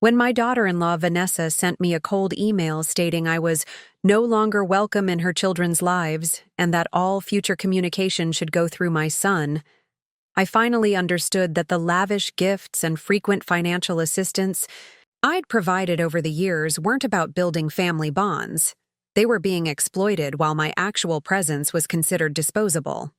When my daughter-in-law Vanessa sent me a cold email stating I was no longer welcome in her children's lives and that all future communication should go through my son, I finally understood that the lavish gifts and frequent financial assistance I'd provided over the years weren't about building family bonds. They were being exploited while my actual presence was considered disposable.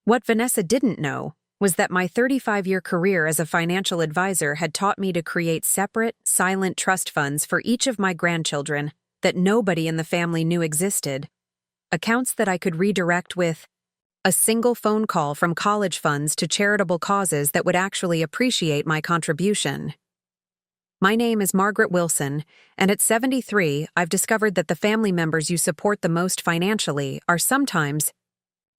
What Vanessa didn't know was that my 35-year career as a financial advisor had taught me to create separate, silent trust funds for each of my grandchildren that nobody in the family knew existed, accounts that I could redirect with a single phone call from college funds to charitable causes that would actually appreciate my contribution. My name is Margaret Wilson, and at 73, I've discovered that the family members you support the most financially are sometimes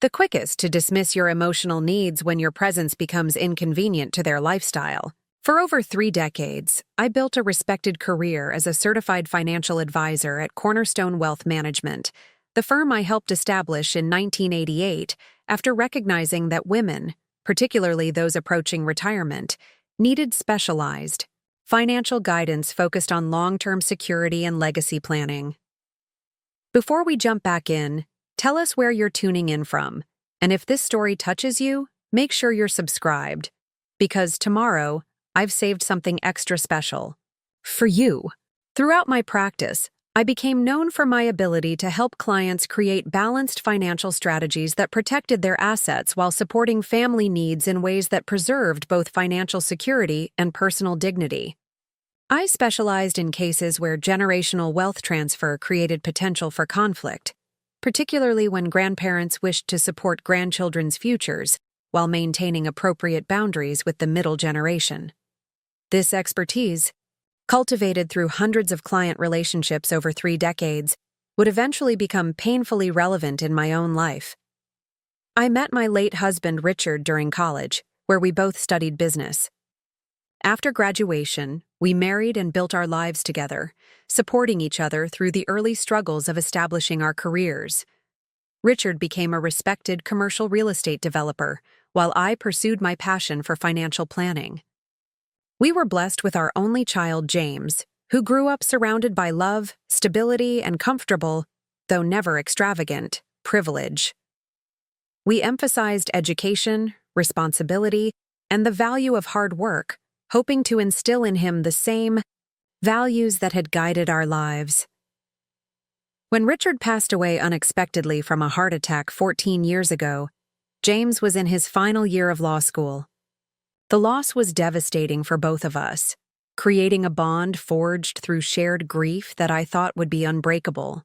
the quickest to dismiss your emotional needs when your presence becomes inconvenient to their lifestyle. For over 3 decades, I built a respected career as a certified financial advisor at Cornerstone Wealth Management, the firm I helped establish in 1988 after recognizing that women, particularly those approaching retirement, needed specialized financial guidance focused on long-term security and legacy planning. Before we jump back in, tell us where you're tuning in from, and if this story touches you, make sure you're subscribed, because tomorrow, I've saved something extra special for you. Throughout my practice, I became known for my ability to help clients create balanced financial strategies that protected their assets while supporting family needs in ways that preserved both financial security and personal dignity. I specialized in cases where generational wealth transfer created potential for conflict, particularly when grandparents wished to support grandchildren's futures while maintaining appropriate boundaries with the middle generation. This expertise, cultivated through hundreds of client relationships over 3 decades, would eventually become painfully relevant in my own life. I met my late husband Richard during college, where we both studied business. After graduation, we married and built our lives together, supporting each other through the early struggles of establishing our careers. Richard became a respected commercial real estate developer, while I pursued my passion for financial planning. We were blessed with our only child, James, who grew up surrounded by love, stability, and comfortable, though never extravagant, privilege. We emphasized education, responsibility, and the value of hard work, hoping to instill in him the same values that had guided our lives. When Richard passed away unexpectedly from a heart attack 14 years ago, James was in his final year of law school. The loss was devastating for both of us, creating a bond forged through shared grief that I thought would be unbreakable.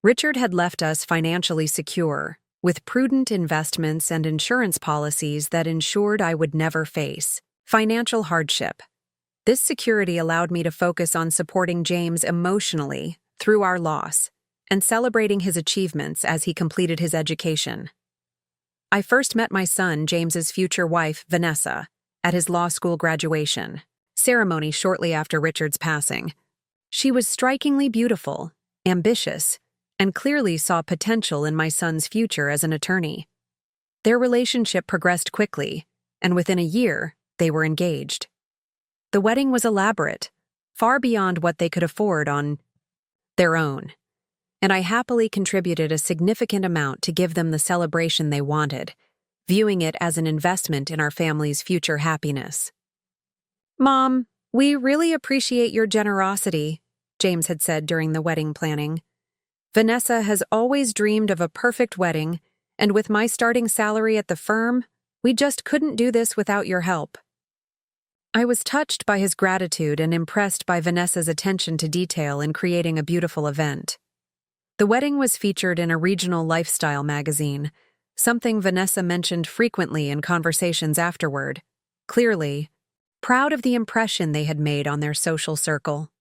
Richard had left us financially secure, with prudent investments and insurance policies that ensured I would never face financial hardship. This security allowed me to focus on supporting James emotionally through our loss and celebrating his achievements as he completed his education. I first met my son, James's future wife, Vanessa, at his law school graduation ceremony shortly after Richard's passing. She was strikingly beautiful, ambitious, and clearly saw potential in my son's future as an attorney. Their relationship progressed quickly, and within a year, they were engaged. The wedding was elaborate, far beyond what they could afford on their own, and I happily contributed a significant amount to give them the celebration they wanted, viewing it as an investment in our family's future happiness. "Mom, we really appreciate your generosity," James had said during the wedding planning. "Vanessa has always dreamed of a perfect wedding, and with my starting salary at the firm, we just couldn't do this without your help." I was touched by his gratitude and impressed by Vanessa's attention to detail in creating a beautiful event. The wedding was featured in a regional lifestyle magazine, something Vanessa mentioned frequently in conversations afterward, clearly proud of the impression they had made on their social circle.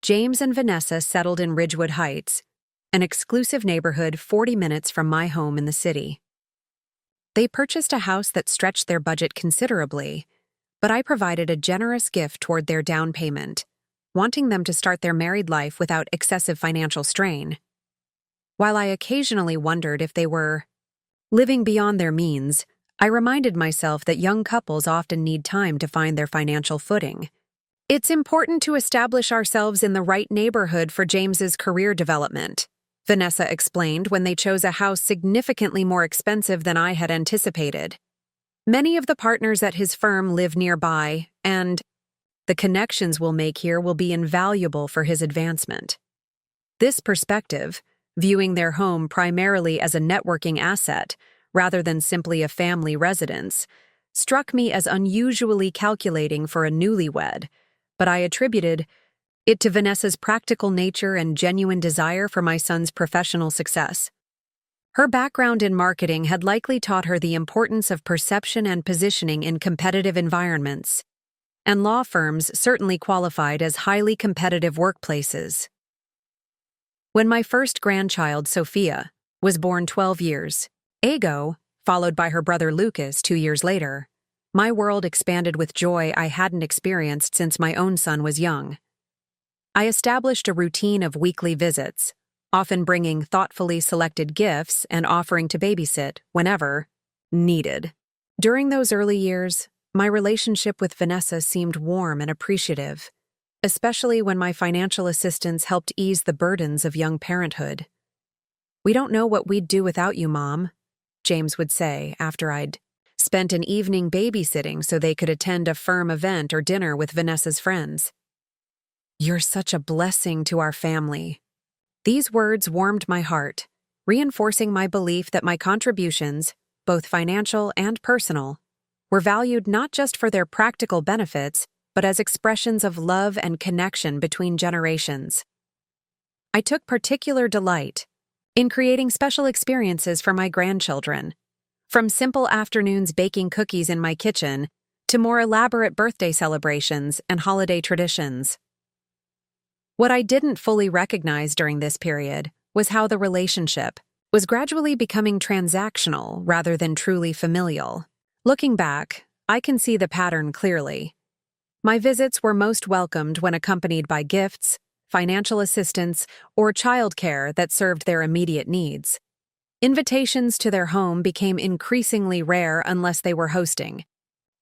James and Vanessa settled in Ridgewood Heights, an exclusive neighborhood 40 minutes from my home in the city. They purchased a house that stretched their budget considerably, but I provided a generous gift toward their down payment, wanting them to start their married life without excessive financial strain. While I occasionally wondered if they were living beyond their means, I reminded myself that young couples often need time to find their financial footing. It's important to establish ourselves in the right neighborhood for James's career development, Vanessa explained when they chose a house significantly more expensive than I had anticipated. Many of the partners at his firm live nearby, and the connections we'll make here will be invaluable for his advancement. This perspective, viewing their home primarily as a networking asset rather than simply a family residence, struck me as unusually calculating for a newlywed, but I attributed it to Vanessa's practical nature and genuine desire for my son's professional success. Her background in marketing had likely taught her the importance of perception and positioning in competitive environments, and law firms certainly qualified as highly competitive workplaces. When my first grandchild, Sophia, was born 12 years ago, followed by her brother Lucas 2 years later, my world expanded with joy I hadn't experienced since my own son was young. I established a routine of weekly visits, often bringing thoughtfully selected gifts and offering to babysit whenever needed. During those early years, my relationship with Vanessa seemed warm and appreciative, especially when my financial assistance helped ease the burdens of young parenthood. "We don't know what we'd do without you, Mom," James would say after I'd spent an evening babysitting so they could attend a firm event or dinner with Vanessa's friends. "You're such a blessing to our family." These words warmed my heart, reinforcing my belief that my contributions, both financial and personal, were valued not just for their practical benefits, but as expressions of love and connection between generations. I took particular delight in creating special experiences for my grandchildren, from simple afternoons baking cookies in my kitchen to more elaborate birthday celebrations and holiday traditions. What I didn't fully recognize during this period was how the relationship was gradually becoming transactional rather than truly familial. Looking back, I can see the pattern clearly. My visits were most welcomed when accompanied by gifts, financial assistance, or childcare that served their immediate needs. Invitations to their home became increasingly rare unless they were hosting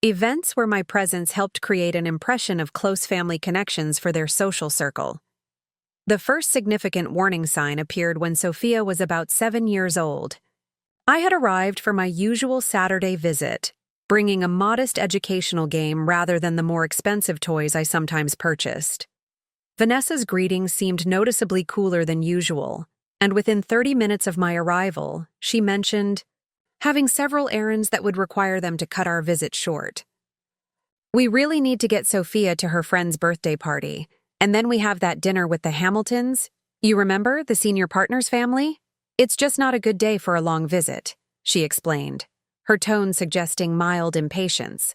events where my presence helped create an impression of close family connections for their social circle. The first significant warning sign appeared when Sophia was about 7 years old. I had arrived for my usual Saturday visit, bringing a modest educational game rather than the more expensive toys I sometimes purchased. Vanessa's greeting seemed noticeably cooler than usual, and within 30 minutes of my arrival, she mentioned having several errands that would require them to cut our visit short. "We really need to get Sophia to her friend's birthday party, and then we have that dinner with the Hamiltons. You remember, the senior partner's family? It's just not a good day for a long visit," she explained, her tone suggesting mild impatience,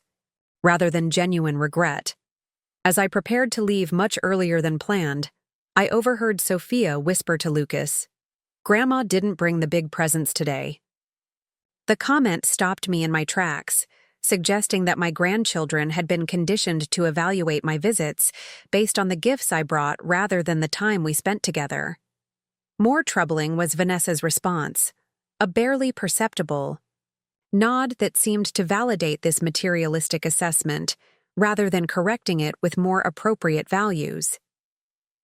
rather than genuine regret. As I prepared to leave much earlier than planned, I overheard Sophia whisper to Lucas, "Grandma didn't bring the big presents today." The comment stopped me in my tracks, suggesting that my grandchildren had been conditioned to evaluate my visits based on the gifts I brought rather than the time we spent together. More troubling was Vanessa's response, a barely perceptible nod that seemed to validate this materialistic assessment rather than correcting it with more appropriate values.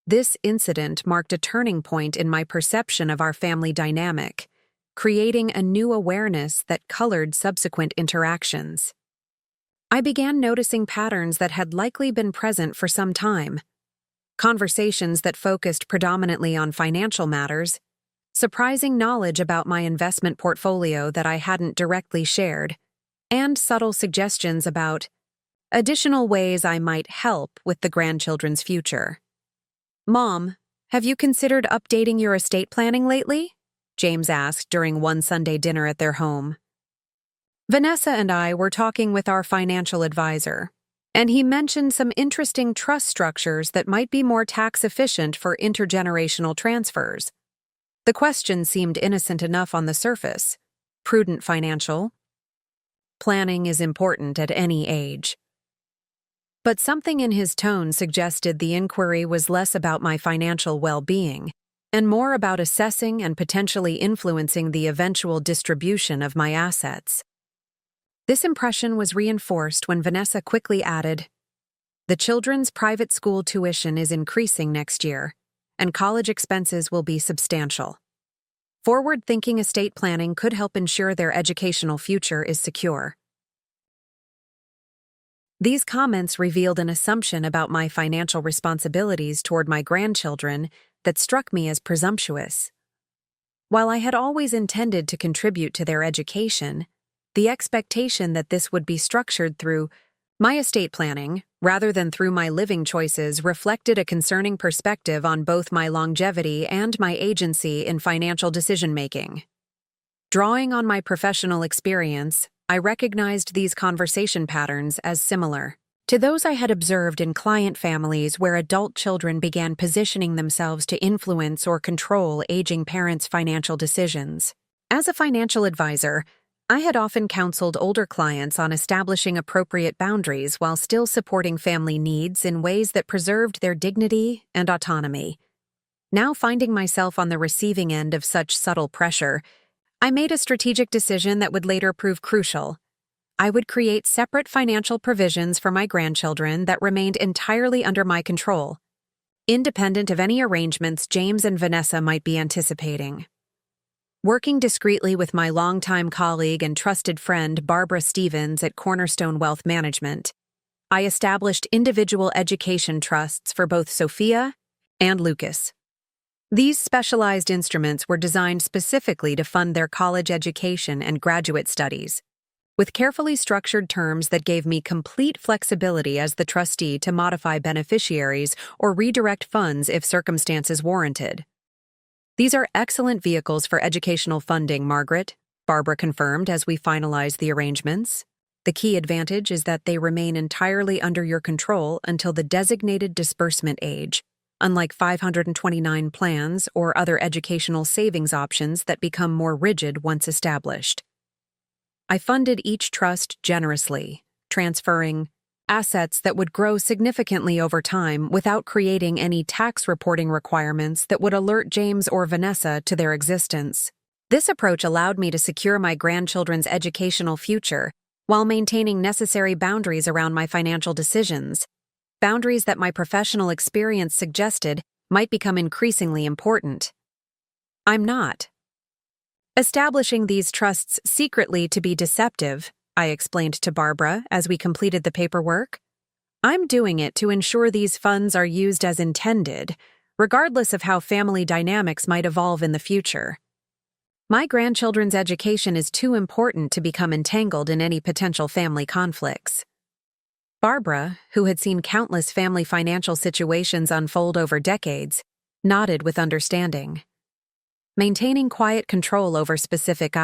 This incident marked a turning point in my perception of our family dynamic, creating a new awareness that colored subsequent interactions. I began noticing patterns that had likely been present for some time. Conversations that focused predominantly on financial matters, surprising knowledge about my investment portfolio that I hadn't directly shared, and subtle suggestions about additional ways I might help with the grandchildren's future. "Mom, have you considered updating your estate planning lately?" James asked during one Sunday dinner at their home. Vanessa and I were talking with our financial advisor, and he mentioned some interesting trust structures that might be more tax efficient for intergenerational transfers. The question seemed innocent enough on the surface. Prudent financial planning is important at any age. But something in his tone suggested the inquiry was less about my financial well-being and more about assessing and potentially influencing the eventual distribution of my assets. This impression was reinforced when Vanessa quickly added, The children's private school tuition is increasing next year, and college expenses will be substantial. Forward-thinking estate planning could help ensure their educational future is secure. These comments revealed an assumption about my financial responsibilities toward my grandchildren that struck me as presumptuous. While I had always intended to contribute to their education, the expectation that this would be structured through my estate planning, rather than through my living choices, reflected a concerning perspective on both my longevity and my agency in financial decision-making. Drawing on my professional experience, I recognized these conversation patterns as similar to those I had observed in client families where adult children began positioning themselves to influence or control aging parents' financial decisions. As a financial advisor, I had often counseled older clients on establishing appropriate boundaries while still supporting family needs in ways that preserved their dignity and autonomy. Now finding myself on the receiving end of such subtle pressure, I made a strategic decision that would later prove crucial. I would create separate financial provisions for my grandchildren that remained entirely under my control, independent of any arrangements James and Vanessa might be anticipating. Working discreetly with my longtime colleague and trusted friend Barbara Stevens at Cornerstone Wealth Management, I established individual education trusts for both Sophia and Lucas. These specialized instruments were designed specifically to fund their college education and graduate studies, with carefully structured terms that gave me complete flexibility as the trustee to modify beneficiaries or redirect funds if circumstances warranted. These are excellent vehicles for educational funding, Margaret, Barbara confirmed as we finalized the arrangements. The key advantage is that they remain entirely under your control until the designated disbursement age, unlike 529 plans or other educational savings options that become more rigid once established. I funded each trust generously, transferring assets that would grow significantly over time without creating any tax reporting requirements that would alert James or Vanessa to their existence. This approach allowed me to secure my grandchildren's educational future while maintaining necessary boundaries around my financial decisions, boundaries that my professional experience suggested might become increasingly important. I'm not establishing these trusts secretly to be deceptive, I explained to Barbara as we completed the paperwork. I'm doing it to ensure these funds are used as intended, regardless of how family dynamics might evolve in the future. My grandchildren's education is too important to become entangled in any potential family conflicts. Barbara, who had seen countless family financial situations unfold over decades, nodded with understanding. Maintaining quiet control over specific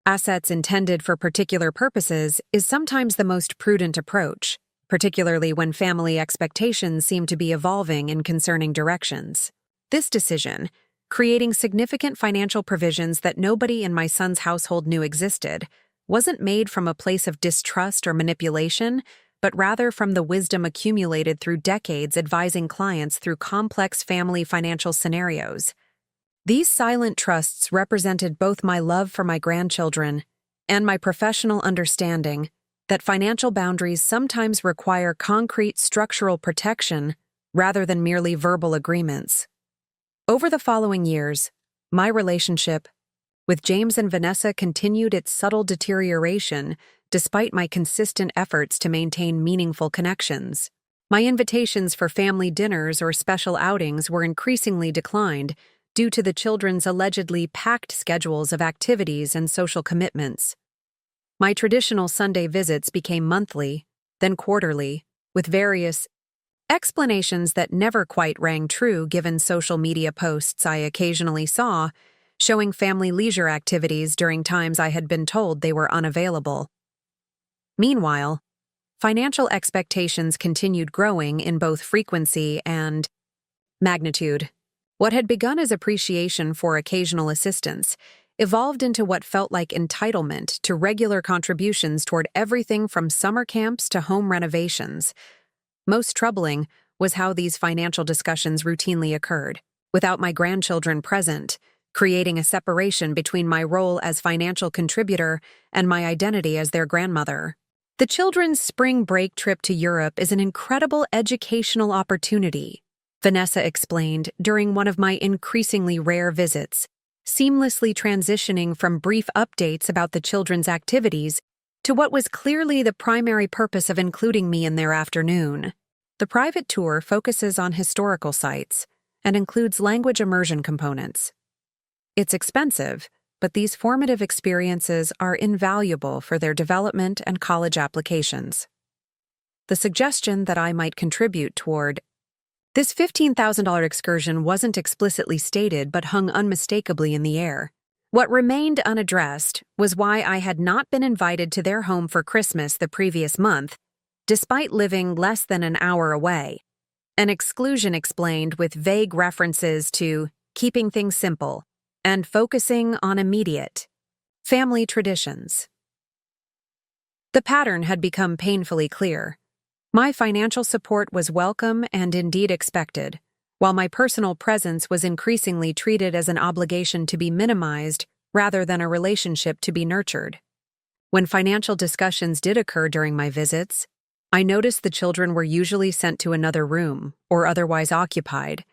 assets intended for particular purposes is sometimes the most prudent approach, particularly when family expectations seem to be evolving in concerning directions. This decision, creating significant financial provisions that nobody in my son's household knew existed, wasn't made from a place of distrust or manipulation, but rather from the wisdom accumulated through decades advising clients through complex family financial scenarios. These silent trusts represented both my love for my grandchildren and my professional understanding that financial boundaries sometimes require concrete structural protection rather than merely verbal agreements. Over the following years, my relationship with James and Vanessa continued its subtle deterioration despite my consistent efforts to maintain meaningful connections. My invitations for family dinners or special outings were increasingly declined due to the children's allegedly packed schedules of activities and social commitments. My traditional Sunday visits became monthly, then quarterly, with various explanations that never quite rang true given social media posts I occasionally saw, showing family leisure activities during times I had been told they were unavailable. Meanwhile, financial expectations continued growing in both frequency and magnitude. What had begun as appreciation for occasional assistance evolved into what felt like entitlement to regular contributions toward everything from summer camps to home renovations. Most troubling was how these financial discussions routinely occurred, without my grandchildren present, creating a separation between my role as financial contributor and my identity as their grandmother. The children's spring break trip to Europe is an incredible educational opportunity, Vanessa explained during one of my increasingly rare visits, seamlessly transitioning from brief updates about the children's activities to what was clearly the primary purpose of including me in their afternoon. The private tour focuses on historical sites and includes language immersion components. It's expensive, but these formative experiences are invaluable for their development and college applications. The suggestion that I might contribute toward this $15,000 excursion wasn't explicitly stated but hung unmistakably in the air. What remained unaddressed was why I had not been invited to their home for Christmas the previous month, despite living less than an hour away. An exclusion explained with vague references to keeping things simple and focusing on immediate family traditions. The pattern had become painfully clear. My financial support was welcome and indeed expected, while my personal presence was increasingly treated as an obligation to be minimized rather than a relationship to be nurtured. When financial discussions did occur during my visits, I noticed the children were usually sent to another room or otherwise occupied,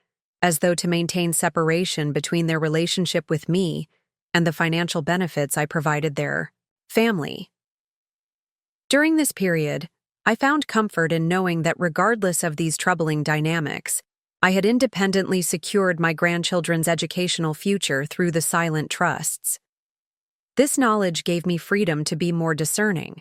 as though to maintain separation between their relationship with me and the financial benefits I provided their family. During this period, I found comfort in knowing that regardless of these troubling dynamics, I had independently secured my grandchildren's educational future through the silent trusts. This knowledge gave me freedom to be more discerning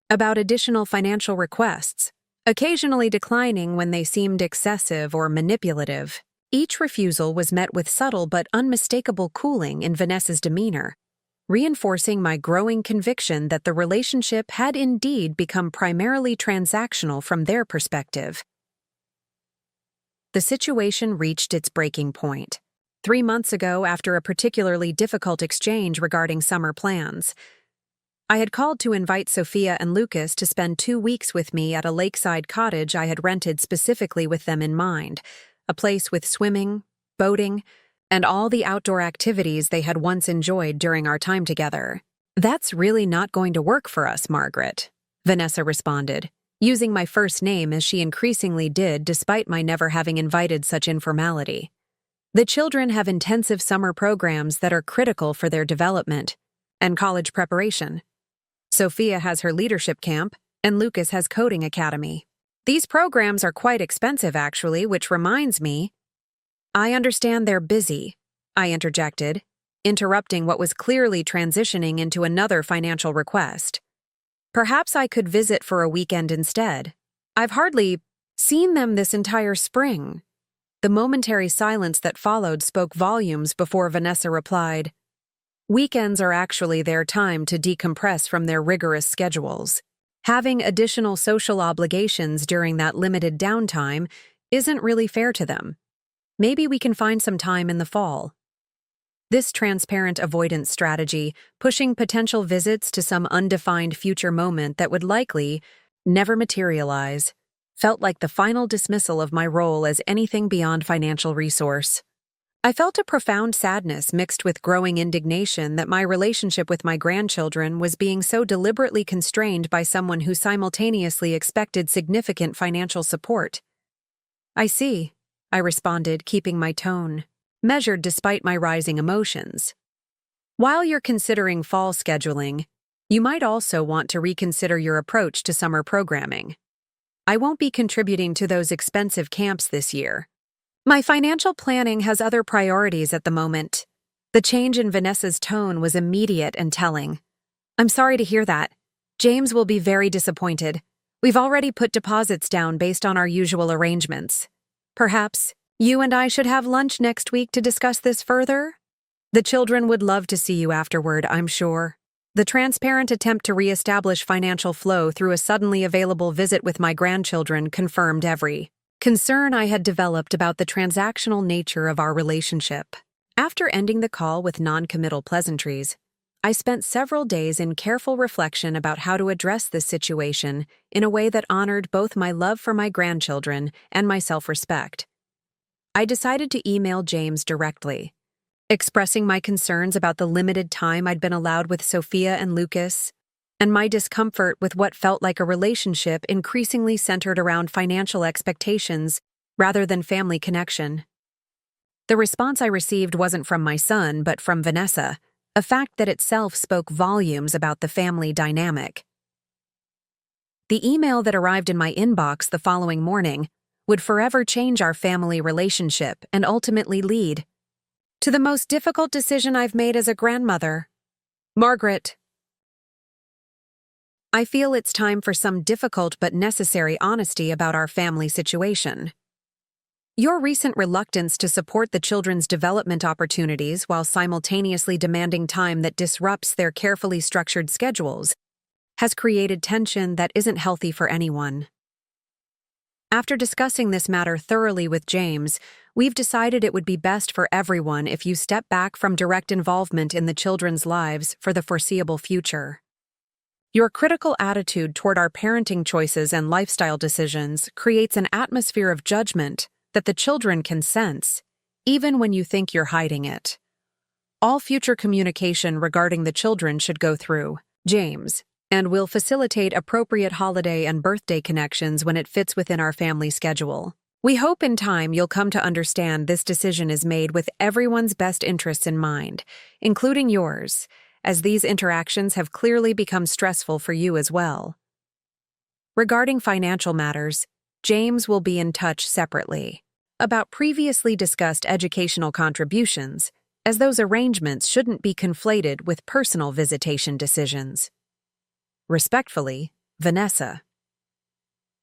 about additional financial requests, occasionally declining when they seemed excessive or manipulative. Each refusal was met with subtle but unmistakable cooling in Vanessa's demeanor, reinforcing my growing conviction that the relationship had indeed become primarily transactional from their perspective. The situation reached its breaking point. 3 months ago, after a particularly difficult exchange regarding summer plans, I had called to invite Sophia and Lucas to spend 2 weeks with me at a lakeside cottage I had rented specifically with them in mind, a place with swimming, boating, and all the outdoor activities they had once enjoyed during our time together. "That's really not going to work for us, Margaret," Vanessa responded, using my first name as she increasingly did despite my never having invited such informality. "The children have intensive summer programs that are critical for their development and college preparation. Sophia has her leadership camp, and Lucas has coding academy. These programs are quite expensive, actually, which reminds me—" "I understand they're busy," I interjected, interrupting what was clearly transitioning into another financial request. "Perhaps I could visit for a weekend instead. I've hardly seen them this entire spring." The momentary silence that followed spoke volumes before Vanessa replied, "Weekends are actually their time to decompress from their rigorous schedules. Having additional social obligations during that limited downtime isn't really fair to them. Maybe we can find some time in the fall." This transparent avoidance strategy, pushing potential visits to some undefined future moment that would likely never materialize, felt like the final dismissal of my role as anything beyond financial resource. I felt a profound sadness mixed with growing indignation that my relationship with my grandchildren was being so deliberately constrained by someone who simultaneously expected significant financial support. "I see," I responded, keeping my tone measured despite my rising emotions. "While you're considering fall scheduling, you might also want to reconsider your approach to summer programming. I won't be contributing to those expensive camps this year. My financial planning has other priorities at the moment." The change in Vanessa's tone was immediate and telling. "I'm sorry to hear that. James will be very disappointed. We've already put deposits down based on our usual arrangements. Perhaps you and I should have lunch next week to discuss this further? The children would love to see you afterward, I'm sure." The transparent attempt to reestablish financial flow through a suddenly available visit with my grandchildren confirmed every concern I had developed about the transactional nature of our relationship. After ending the call with non-committal pleasantries, I spent several days in careful reflection about how to address this situation in a way that honored both my love for my grandchildren and my self-respect. I decided to email James directly, expressing my concerns about the limited time I'd been allowed with Sophia and Lucas, and my discomfort with what felt like a relationship increasingly centered around financial expectations rather than family connection. The response I received wasn't from my son, but from Vanessa, a fact that itself spoke volumes about the family dynamic. The email that arrived in my inbox the following morning would forever change our family relationship and ultimately lead to the most difficult decision I've made as a grandmother. Margaret. I feel it's time for some difficult but necessary honesty about our family situation. Your recent reluctance to support the children's development opportunities while simultaneously demanding time that disrupts their carefully structured schedules has created tension that isn't healthy for anyone. After discussing this matter thoroughly with James, we've decided it would be best for everyone if you step back from direct involvement in the children's lives for the foreseeable future. Your critical attitude toward our parenting choices and lifestyle decisions creates an atmosphere of judgment that the children can sense, even when you think you're hiding it. All future communication regarding the children should go through James, and will facilitate appropriate holiday and birthday connections when it fits within our family schedule. We hope in time you'll come to understand this decision is made with everyone's best interests in mind, including yours, as these interactions have clearly become stressful for you as well. Regarding financial matters, James will be in touch separately about previously discussed educational contributions, as those arrangements shouldn't be conflated with personal visitation decisions. Respectfully, Vanessa.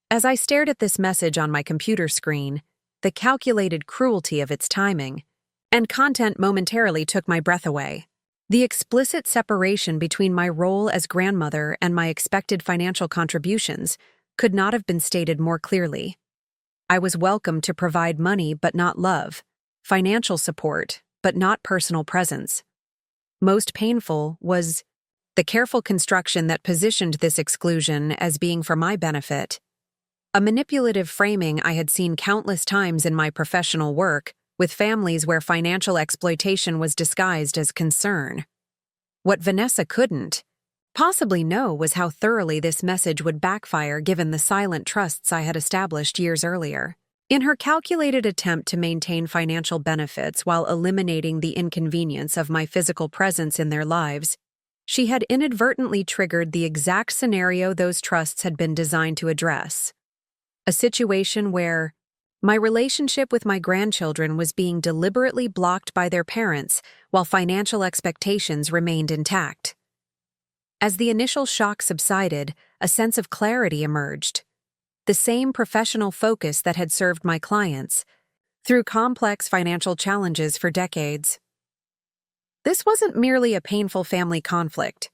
As I stared at this message on my computer screen, the calculated cruelty of its timing and content momentarily took my breath away. The explicit separation between my role as grandmother and my expected financial contributions could not have been stated more clearly. I was welcome to provide money but not love, financial support but not personal presence. Most painful was the careful construction that positioned this exclusion as being for my benefit. A manipulative framing I had seen countless times in my professional work, with families where financial exploitation was disguised as concern. What Vanessa couldn't possibly know was how thoroughly this message would backfire given the silent trusts I had established years earlier. In her calculated attempt to maintain financial benefits while eliminating the inconvenience of my physical presence in their lives, she had inadvertently triggered the exact scenario those trusts had been designed to address. A situation where my relationship with my grandchildren was being deliberately blocked by their parents while financial expectations remained intact. As the initial shock subsided, a sense of clarity emerged. The same professional focus that had served my clients through complex financial challenges for decades. This wasn't merely a painful family conflict.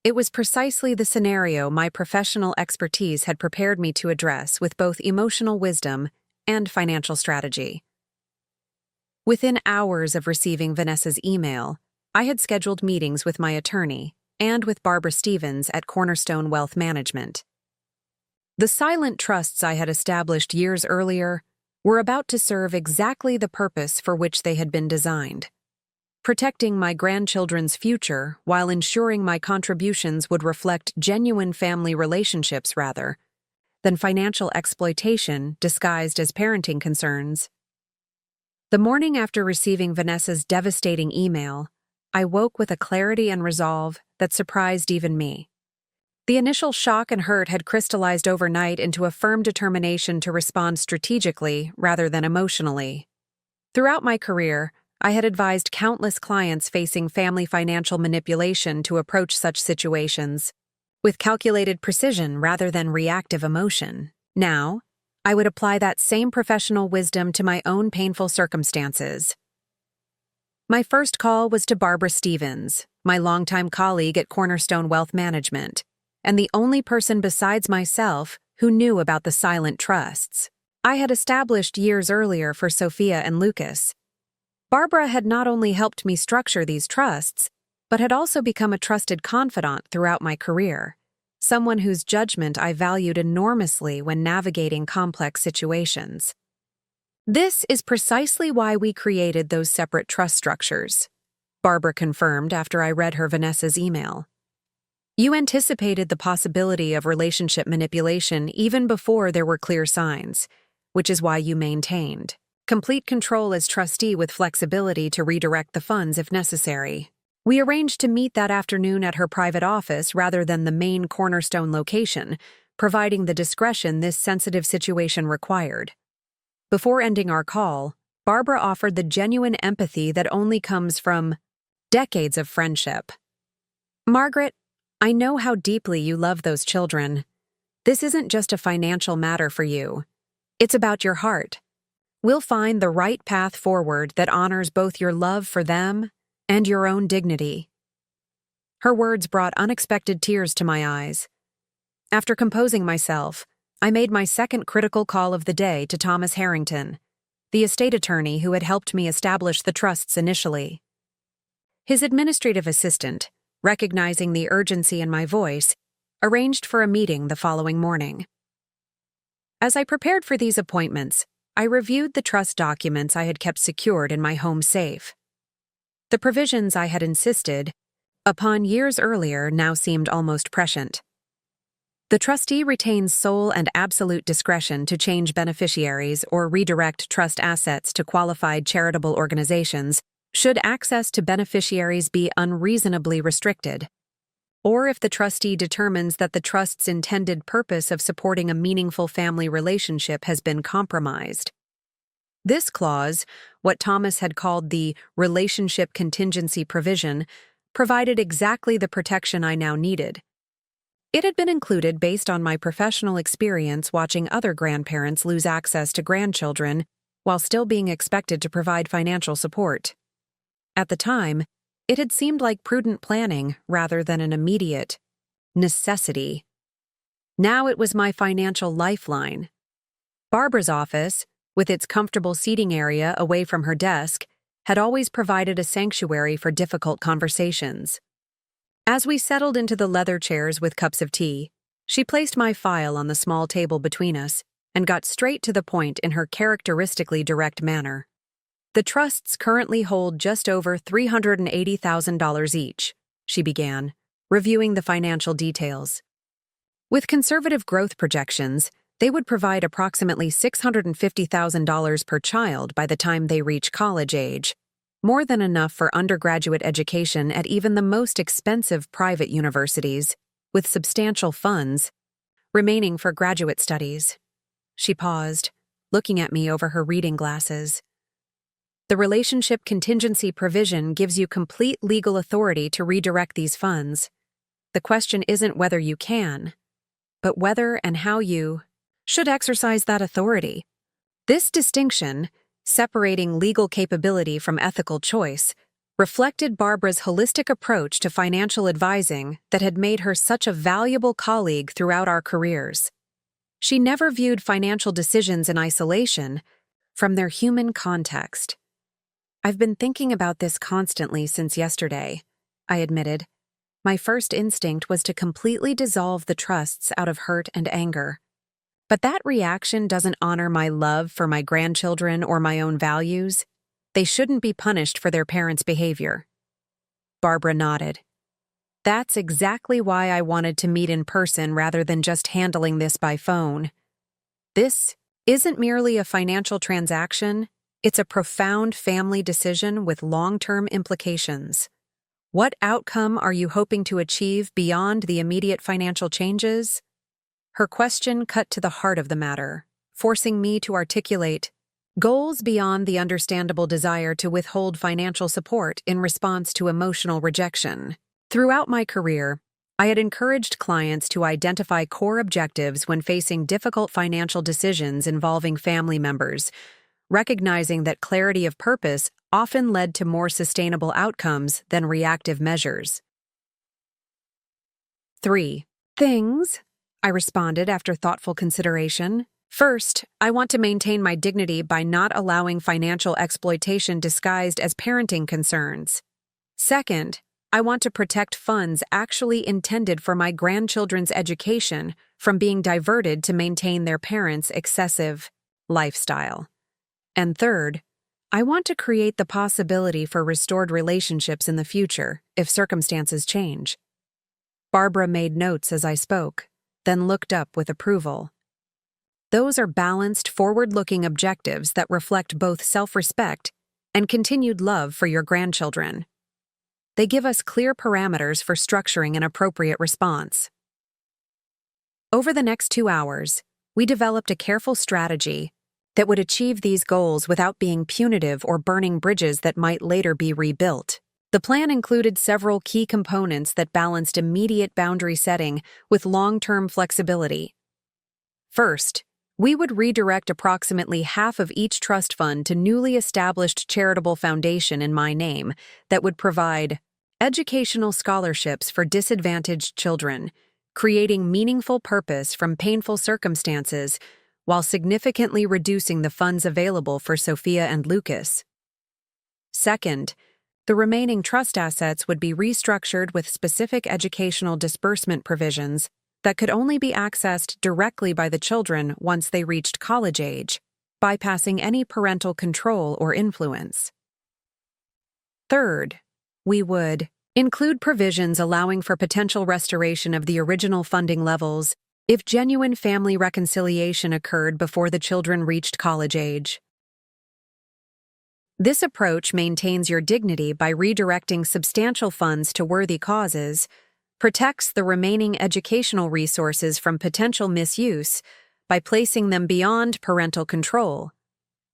It was precisely the scenario my professional expertise had prepared me to address with both emotional wisdom and financial strategy. Within hours of receiving Vanessa's email, I had scheduled meetings with my attorney and with Barbara Stevens at Cornerstone Wealth Management. The silent trusts I had established years earlier were about to serve exactly the purpose for which they had been designed. Protecting my grandchildren's future while ensuring my contributions would reflect genuine family relationships rather than financial exploitation disguised as parenting concerns. The morning after receiving Vanessa's devastating email, I woke with a clarity and resolve that surprised even me. The initial shock and hurt had crystallized overnight into a firm determination to respond strategically rather than emotionally. Throughout my career, I had advised countless clients facing family financial manipulation to approach such situations with calculated precision rather than reactive emotion. Now, I would apply that same professional wisdom to my own painful circumstances. My first call was to Barbara Stevens, my longtime colleague at Cornerstone Wealth Management, and the only person besides myself who knew about the silent trusts I had established years earlier for Sophia and Lucas. Barbara had not only helped me structure these trusts, but had also become a trusted confidant throughout my career, someone whose judgment I valued enormously when navigating complex situations. This is precisely why we created those separate trust structures, Barbara confirmed after I read her Vanessa's email. You anticipated the possibility of relationship manipulation even before there were clear signs, which is why you maintained complete control as trustee with flexibility to redirect the funds if necessary. We arranged to meet that afternoon at her private office rather than the main Cornerstone location, providing the discretion this sensitive situation required. Before ending our call, Barbara offered the genuine empathy that only comes from decades of friendship. Margaret, I know how deeply you love those children. This isn't just a financial matter for you. It's about your heart. We'll find the right path forward that honors both your love for them and your own dignity. Her words brought unexpected tears to my eyes. After composing myself, I made my second critical call of the day to Thomas Harrington, the estate attorney who had helped me establish the trusts initially. His administrative assistant, recognizing the urgency in my voice, arranged for a meeting the following morning. As I prepared for these appointments, I reviewed the trust documents I had kept secured in my home safe. The provisions I had insisted upon years earlier now seemed almost prescient. The trustee retains sole and absolute discretion to change beneficiaries or redirect trust assets to qualified charitable organizations should access to beneficiaries be unreasonably restricted, or if the trustee determines that the trust's intended purpose of supporting a meaningful family relationship has been compromised. This clause, what Thomas had called the relationship contingency provision, provided exactly the protection I now needed. It had been included based on my professional experience watching other grandparents lose access to grandchildren while still being expected to provide financial support. At the time, it had seemed like prudent planning rather than an immediate necessity. Now it was my financial lifeline. Barbara's office, with its comfortable seating area away from her desk, had always provided a sanctuary for difficult conversations. As we settled into the leather chairs with cups of tea, she placed my file on the small table between us and got straight to the point in her characteristically direct manner. The trusts currently hold just over $380,000 each, she began, reviewing the financial details. With conservative growth projections, they would provide approximately $650,000 per child by the time they reach college age, more than enough for undergraduate education at even the most expensive private universities, with substantial funds remaining for graduate studies. She paused, looking at me over her reading glasses. The relationship contingency provision gives you complete legal authority to redirect these funds. The question isn't whether you can, but whether and how you should exercise that authority. This distinction, separating legal capability from ethical choice, reflected Barbara's holistic approach to financial advising that had made her such a valuable colleague throughout our careers. She never viewed financial decisions in isolation from their human context. I've been thinking about this constantly since yesterday, I admitted. My first instinct was to completely dissolve the trusts out of hurt and anger. But that reaction doesn't honor my love for my grandchildren or my own values. They shouldn't be punished for their parents' behavior. Barbara nodded. That's exactly why I wanted to meet in person rather than just handling this by phone. This isn't merely a financial transaction. It's a profound family decision with long-term implications. What outcome are you hoping to achieve beyond the immediate financial changes? Her question cut to the heart of the matter, forcing me to articulate goals beyond the understandable desire to withhold financial support in response to emotional rejection. Throughout my career, I had encouraged clients to identify core objectives when facing difficult financial decisions involving family members, recognizing that clarity of purpose often led to more sustainable outcomes than reactive measures. 3 things, I responded after thoughtful consideration. First, I want to maintain my dignity by not allowing financial exploitation disguised as parenting concerns. Second, I want to protect funds actually intended for my grandchildren's education from being diverted to maintain their parents' excessive lifestyle. And third, I want to create the possibility for restored relationships in the future if circumstances change. Barbara made notes as I spoke, then looked up with approval. Those are balanced, forward-looking objectives that reflect both self-respect and continued love for your grandchildren. They give us clear parameters for structuring an appropriate response. Over the next 2 hours, we developed a careful strategy that would achieve these goals without being punitive or burning bridges that might later be rebuilt. The plan included several key components that balanced immediate boundary setting with long-term flexibility. First, we would redirect approximately half of each trust fund to newly established charitable foundation in my name that would provide educational scholarships for disadvantaged children, creating meaningful purpose from painful circumstances while significantly reducing the funds available for Sophia and Lucas. Second, the remaining trust assets would be restructured with specific educational disbursement provisions that could only be accessed directly by the children once they reached college age, bypassing any parental control or influence. Third, we would include provisions allowing for potential restoration of the original funding levels if genuine family reconciliation occurred before the children reached college age. This approach maintains your dignity by redirecting substantial funds to worthy causes, protects the remaining educational resources from potential misuse by placing them beyond parental control,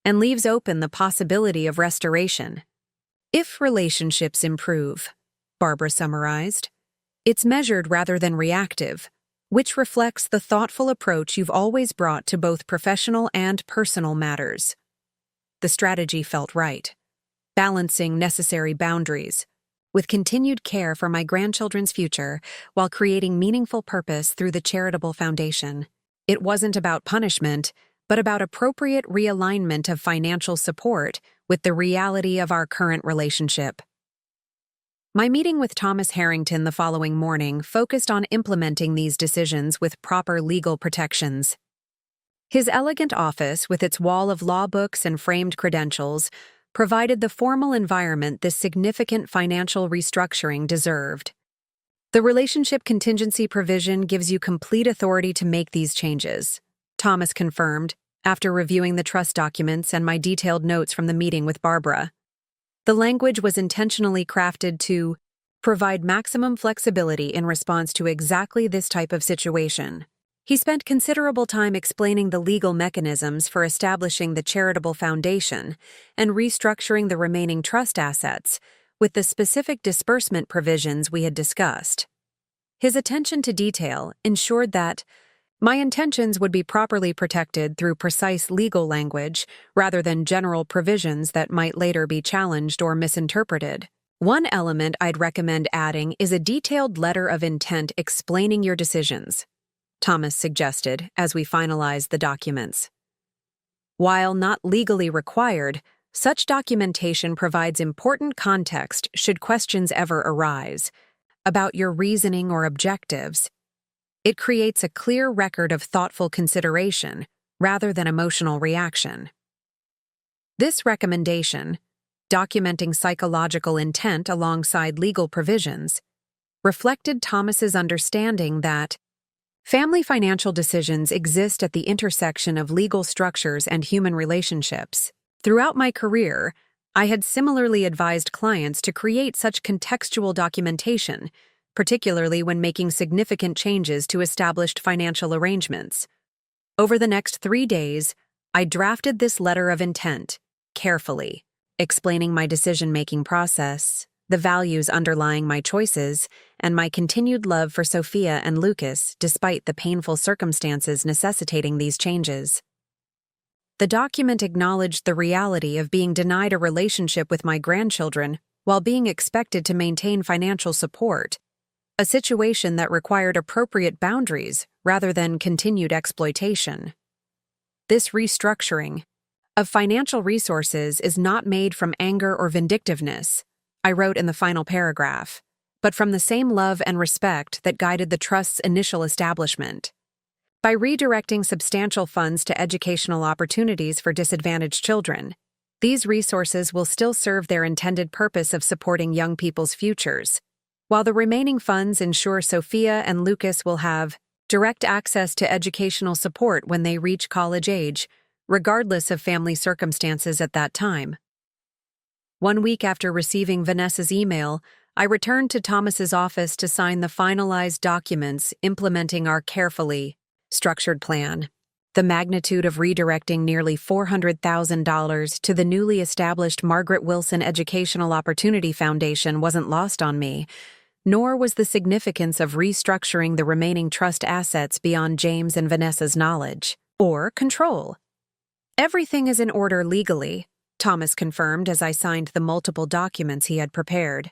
and leaves open the possibility of restoration. If relationships improve, Barbara summarized, it's measured rather than reactive, which reflects the thoughtful approach you've always brought to both professional and personal matters. The strategy felt right, balancing necessary boundaries with continued care for my grandchildren's future while creating meaningful purpose through the charitable foundation. It wasn't about punishment, but about appropriate realignment of financial support with the reality of our current relationship. My meeting with Thomas Harrington the following morning focused on implementing these decisions with proper legal protections. His elegant office, with its wall of law books and framed credentials, provided the formal environment this significant financial restructuring deserved. The relationship contingency provision gives you complete authority to make these changes, Thomas confirmed, after reviewing the trust documents and my detailed notes from the meeting with Barbara. The language was intentionally crafted to provide maximum flexibility in response to exactly this type of situation. He spent considerable time explaining the legal mechanisms for establishing the charitable foundation and restructuring the remaining trust assets with the specific disbursement provisions we had discussed. His attention to detail ensured that my intentions would be properly protected through precise legal language rather than general provisions that might later be challenged or misinterpreted. One element I'd recommend adding is a detailed letter of intent explaining your decisions, Thomas suggested as we finalized the documents. While not legally required, such documentation provides important context should questions ever arise about your reasoning or objectives. It creates a clear record of thoughtful consideration rather than emotional reaction. This recommendation, documenting psychological intent alongside legal provisions, reflected Thomas's understanding that family financial decisions exist at the intersection of legal structures and human relationships. Throughout my career, I had similarly advised clients to create such contextual documentation, particularly when making significant changes to established financial arrangements. Over the next 3 days, I drafted this letter of intent carefully, explaining my decision-making process, the values underlying my choices, and my continued love for Sophia and Lucas despite the painful circumstances necessitating these changes. The document acknowledged the reality of being denied a relationship with my grandchildren while being expected to maintain financial support, a situation that required appropriate boundaries rather than continued exploitation. This restructuring of financial resources is not made from anger or vindictiveness, I wrote in the final paragraph, but from the same love and respect that guided the trust's initial establishment. By redirecting substantial funds to educational opportunities for disadvantaged children, these resources will still serve their intended purpose of supporting young people's futures, while the remaining funds ensure Sophia and Lucas will have direct access to educational support when they reach college age, regardless of family circumstances at that time. 1 week after receiving Vanessa's email, I returned to Thomas's office to sign the finalized documents implementing our carefully structured plan. The magnitude of redirecting nearly $400,000 to the newly established Margaret Wilson Educational Opportunity Foundation wasn't lost on me, nor was the significance of restructuring the remaining trust assets beyond James and Vanessa's knowledge or control. Everything is in order legally, Thomas confirmed as I signed the multiple documents he had prepared.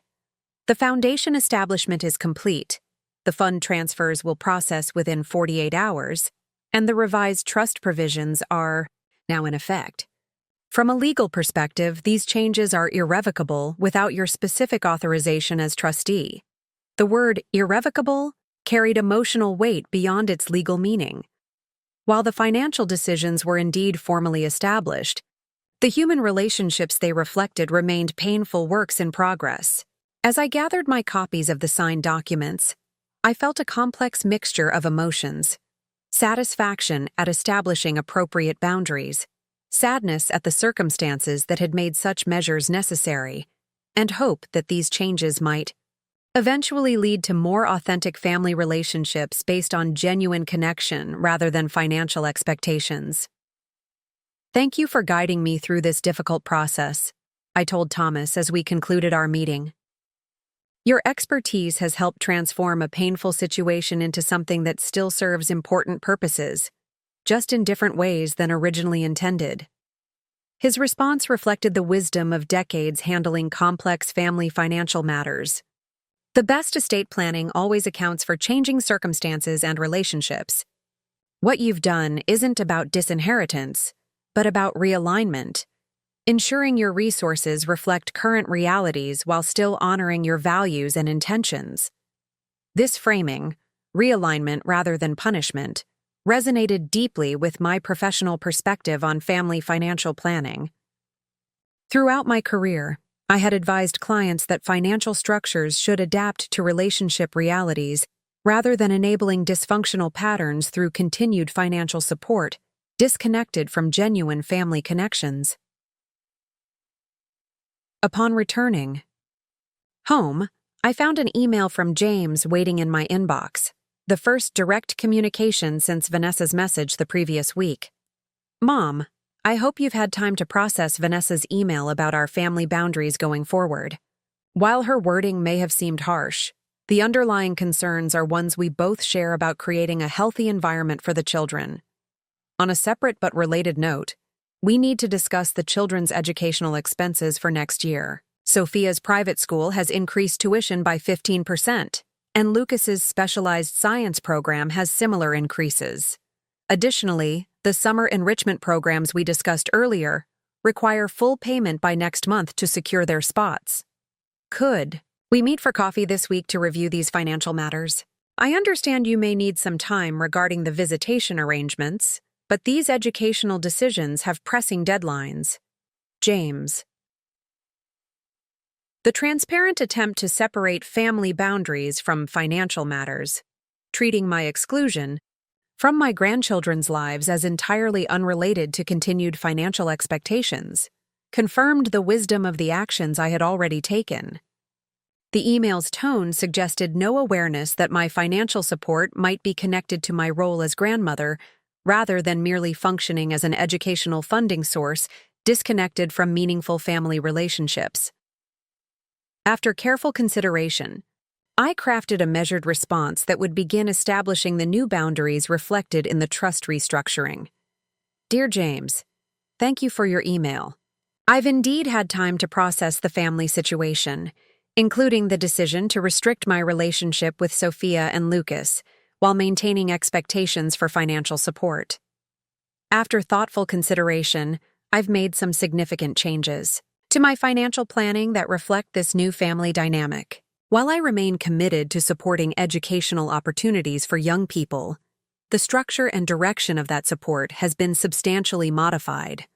The foundation establishment is complete. The fund transfers will process within 48 hours, and the revised trust provisions are now in effect. From a legal perspective, these changes are irrevocable without your specific authorization as trustee. The word irrevocable carried emotional weight beyond its legal meaning. While the financial decisions were indeed formally established, the human relationships they reflected remained painful works in progress. As I gathered my copies of the signed documents, I felt a complex mixture of emotions: satisfaction at establishing appropriate boundaries, sadness at the circumstances that had made such measures necessary, and hope that these changes might eventually lead to more authentic family relationships based on genuine connection rather than financial expectations. "Thank you for guiding me through this difficult process," I told Thomas as we concluded our meeting. "Your expertise has helped transform a painful situation into something that still serves important purposes, just in different ways than originally intended." His response reflected the wisdom of decades handling complex family financial matters. The best estate planning always accounts for changing circumstances and relationships. What you've done isn't about disinheritance, but about realignment, ensuring your resources reflect current realities while still honoring your values and intentions. This framing, realignment rather than punishment, resonated deeply with my professional perspective on family financial planning. Throughout my career, I had advised clients that financial structures should adapt to relationship realities rather than enabling dysfunctional patterns through continued financial support, disconnected from genuine family connections. Upon returning home, I found an email from James waiting in my inbox, the first direct communication since Vanessa's message the previous week. "Mom, I hope you've had time to process Vanessa's email about our family boundaries going forward. While her wording may have seemed harsh, the underlying concerns are ones we both share about creating a healthy environment for the children. On a separate but related note, we need to discuss the children's educational expenses for next year. Sophia's private school has increased tuition by 15%, and Lucas's specialized science program has similar increases. Additionally, the summer enrichment programs we discussed earlier require full payment by next month to secure their spots. Could we meet for coffee this week to review these financial matters? I understand you may need some time regarding the visitation arrangements, but these educational decisions have pressing deadlines. James." The transparent attempt to separate family boundaries from financial matters, treating my exclusion from my grandchildren's lives as entirely unrelated to continued financial expectations, confirmed the wisdom of the actions I had already taken. The email's tone suggested no awareness that my financial support might be connected to my role as grandmother, rather than merely functioning as an educational funding source disconnected from meaningful family relationships. After careful consideration, I crafted a measured response that would begin establishing the new boundaries reflected in the trust restructuring. "Dear James, thank you for your email. I've indeed had time to process the family situation, including the decision to restrict my relationship with Sophia and Lucas while maintaining expectations for financial support. After thoughtful consideration, I've made some significant changes to my financial planning that reflect this new family dynamic. While I remain committed to supporting educational opportunities for young people, the structure and direction of that support has been substantially modified.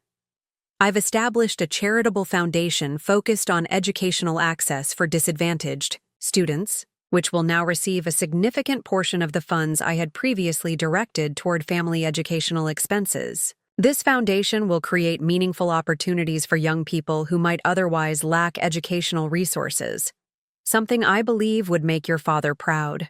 I've established a charitable foundation focused on educational access for disadvantaged students which will now receive a significant portion of the funds I had previously directed toward family educational expenses. This foundation will create meaningful opportunities for young people who might otherwise lack educational resources, something I believe would make your father proud.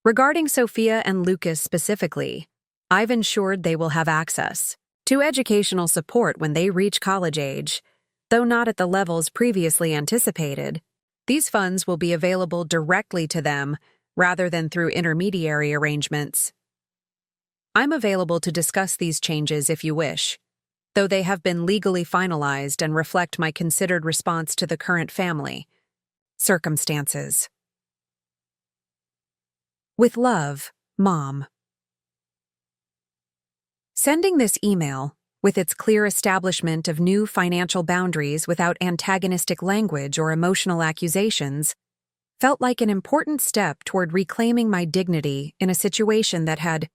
Regarding Sophia and Lucas specifically, I've ensured they will have access to educational support when they reach college age, though not at the levels previously anticipated. These funds will be available directly to them rather than through intermediary arrangements. I'm available to discuss these changes if you wish, though they have been legally finalized and reflect my considered response to the current family circumstances. With love, Mom. Sending this email, with its clear establishment of new financial boundaries without antagonistic language or emotional accusations, felt like an important step toward reclaiming my dignity in a situation that had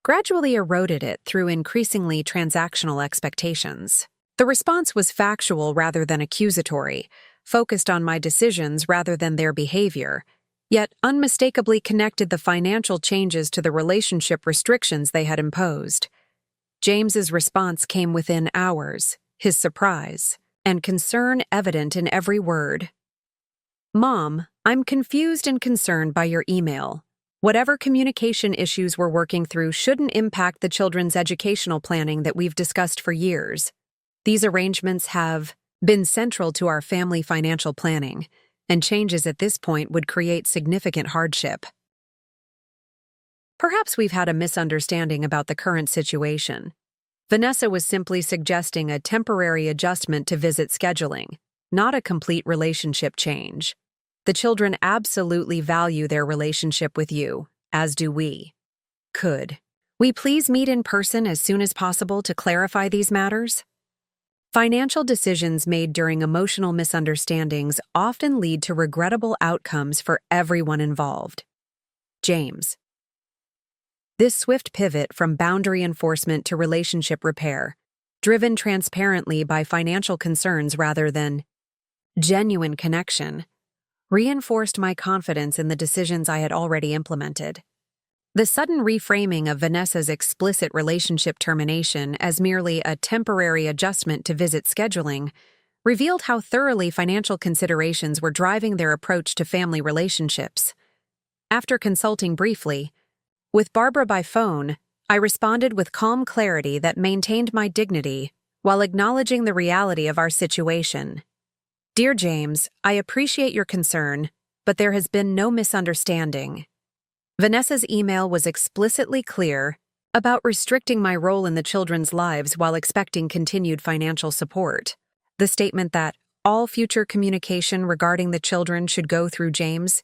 gradually eroded it through increasingly transactional expectations. The response was factual rather than accusatory, focused on my decisions rather than their behavior, yet unmistakably connected the financial changes to the relationship restrictions they had imposed. James's response came within hours, his surprise and concern evident in every word. Mom, I'm confused and concerned by your email. Whatever communication issues we're working through shouldn't impact the children's educational planning that we've discussed for years. These arrangements have been central to our family financial planning, and changes at this point would create significant hardship. Perhaps we've had a misunderstanding about the current situation. Vanessa was simply suggesting a temporary adjustment to visit scheduling, not a complete relationship change. The children absolutely value their relationship with you, as do we. Could we please meet in person as soon as possible to clarify these matters? Financial decisions made during emotional misunderstandings often lead to regrettable outcomes for everyone involved. James. This swift pivot from boundary enforcement to relationship repair, driven transparently by financial concerns rather than genuine connection, reinforced my confidence in the decisions I had already implemented. The sudden reframing of Vanessa's explicit relationship termination as merely a temporary adjustment to visit scheduling revealed how thoroughly financial considerations were driving their approach to family relationships. After consulting briefly with Barbara by phone, I responded with calm clarity that maintained my dignity while acknowledging the reality of our situation. Dear James, I appreciate your concern, but there has been no misunderstanding. Vanessa's email was explicitly clear about restricting my role in the children's lives while expecting continued financial support. The statement that all future communication regarding the children should go through James,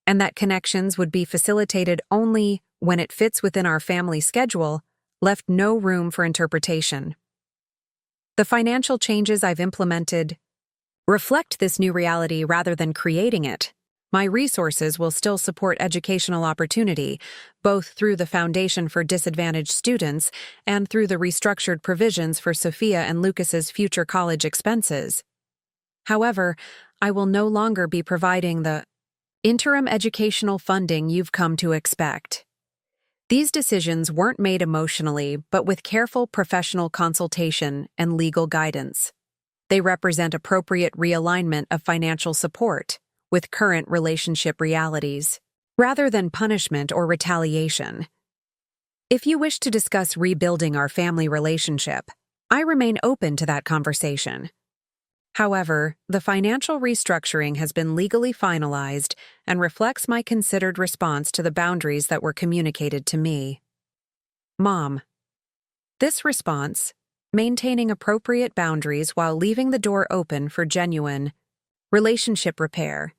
and that connections would be facilitated only when it fits within our family schedule, left no room for interpretation. The financial changes I've implemented reflect this new reality rather than creating it. My resources will still support educational opportunity, both through the Foundation for Disadvantaged Students and through the restructured provisions for Sophia and Lucas's future college expenses. However, I will no longer be providing the interim educational funding you've come to expect. These decisions weren't made emotionally, but with careful professional consultation and legal guidance. They represent appropriate realignment of financial support with current relationship realities, rather than punishment or retaliation. If you wish to discuss rebuilding our family relationship, I remain open to that conversation. However, the financial restructuring has been legally finalized and reflects my considered response to the boundaries that were communicated to me. Mom. This response, maintaining appropriate boundaries while leaving the door open for genuine relationship repair,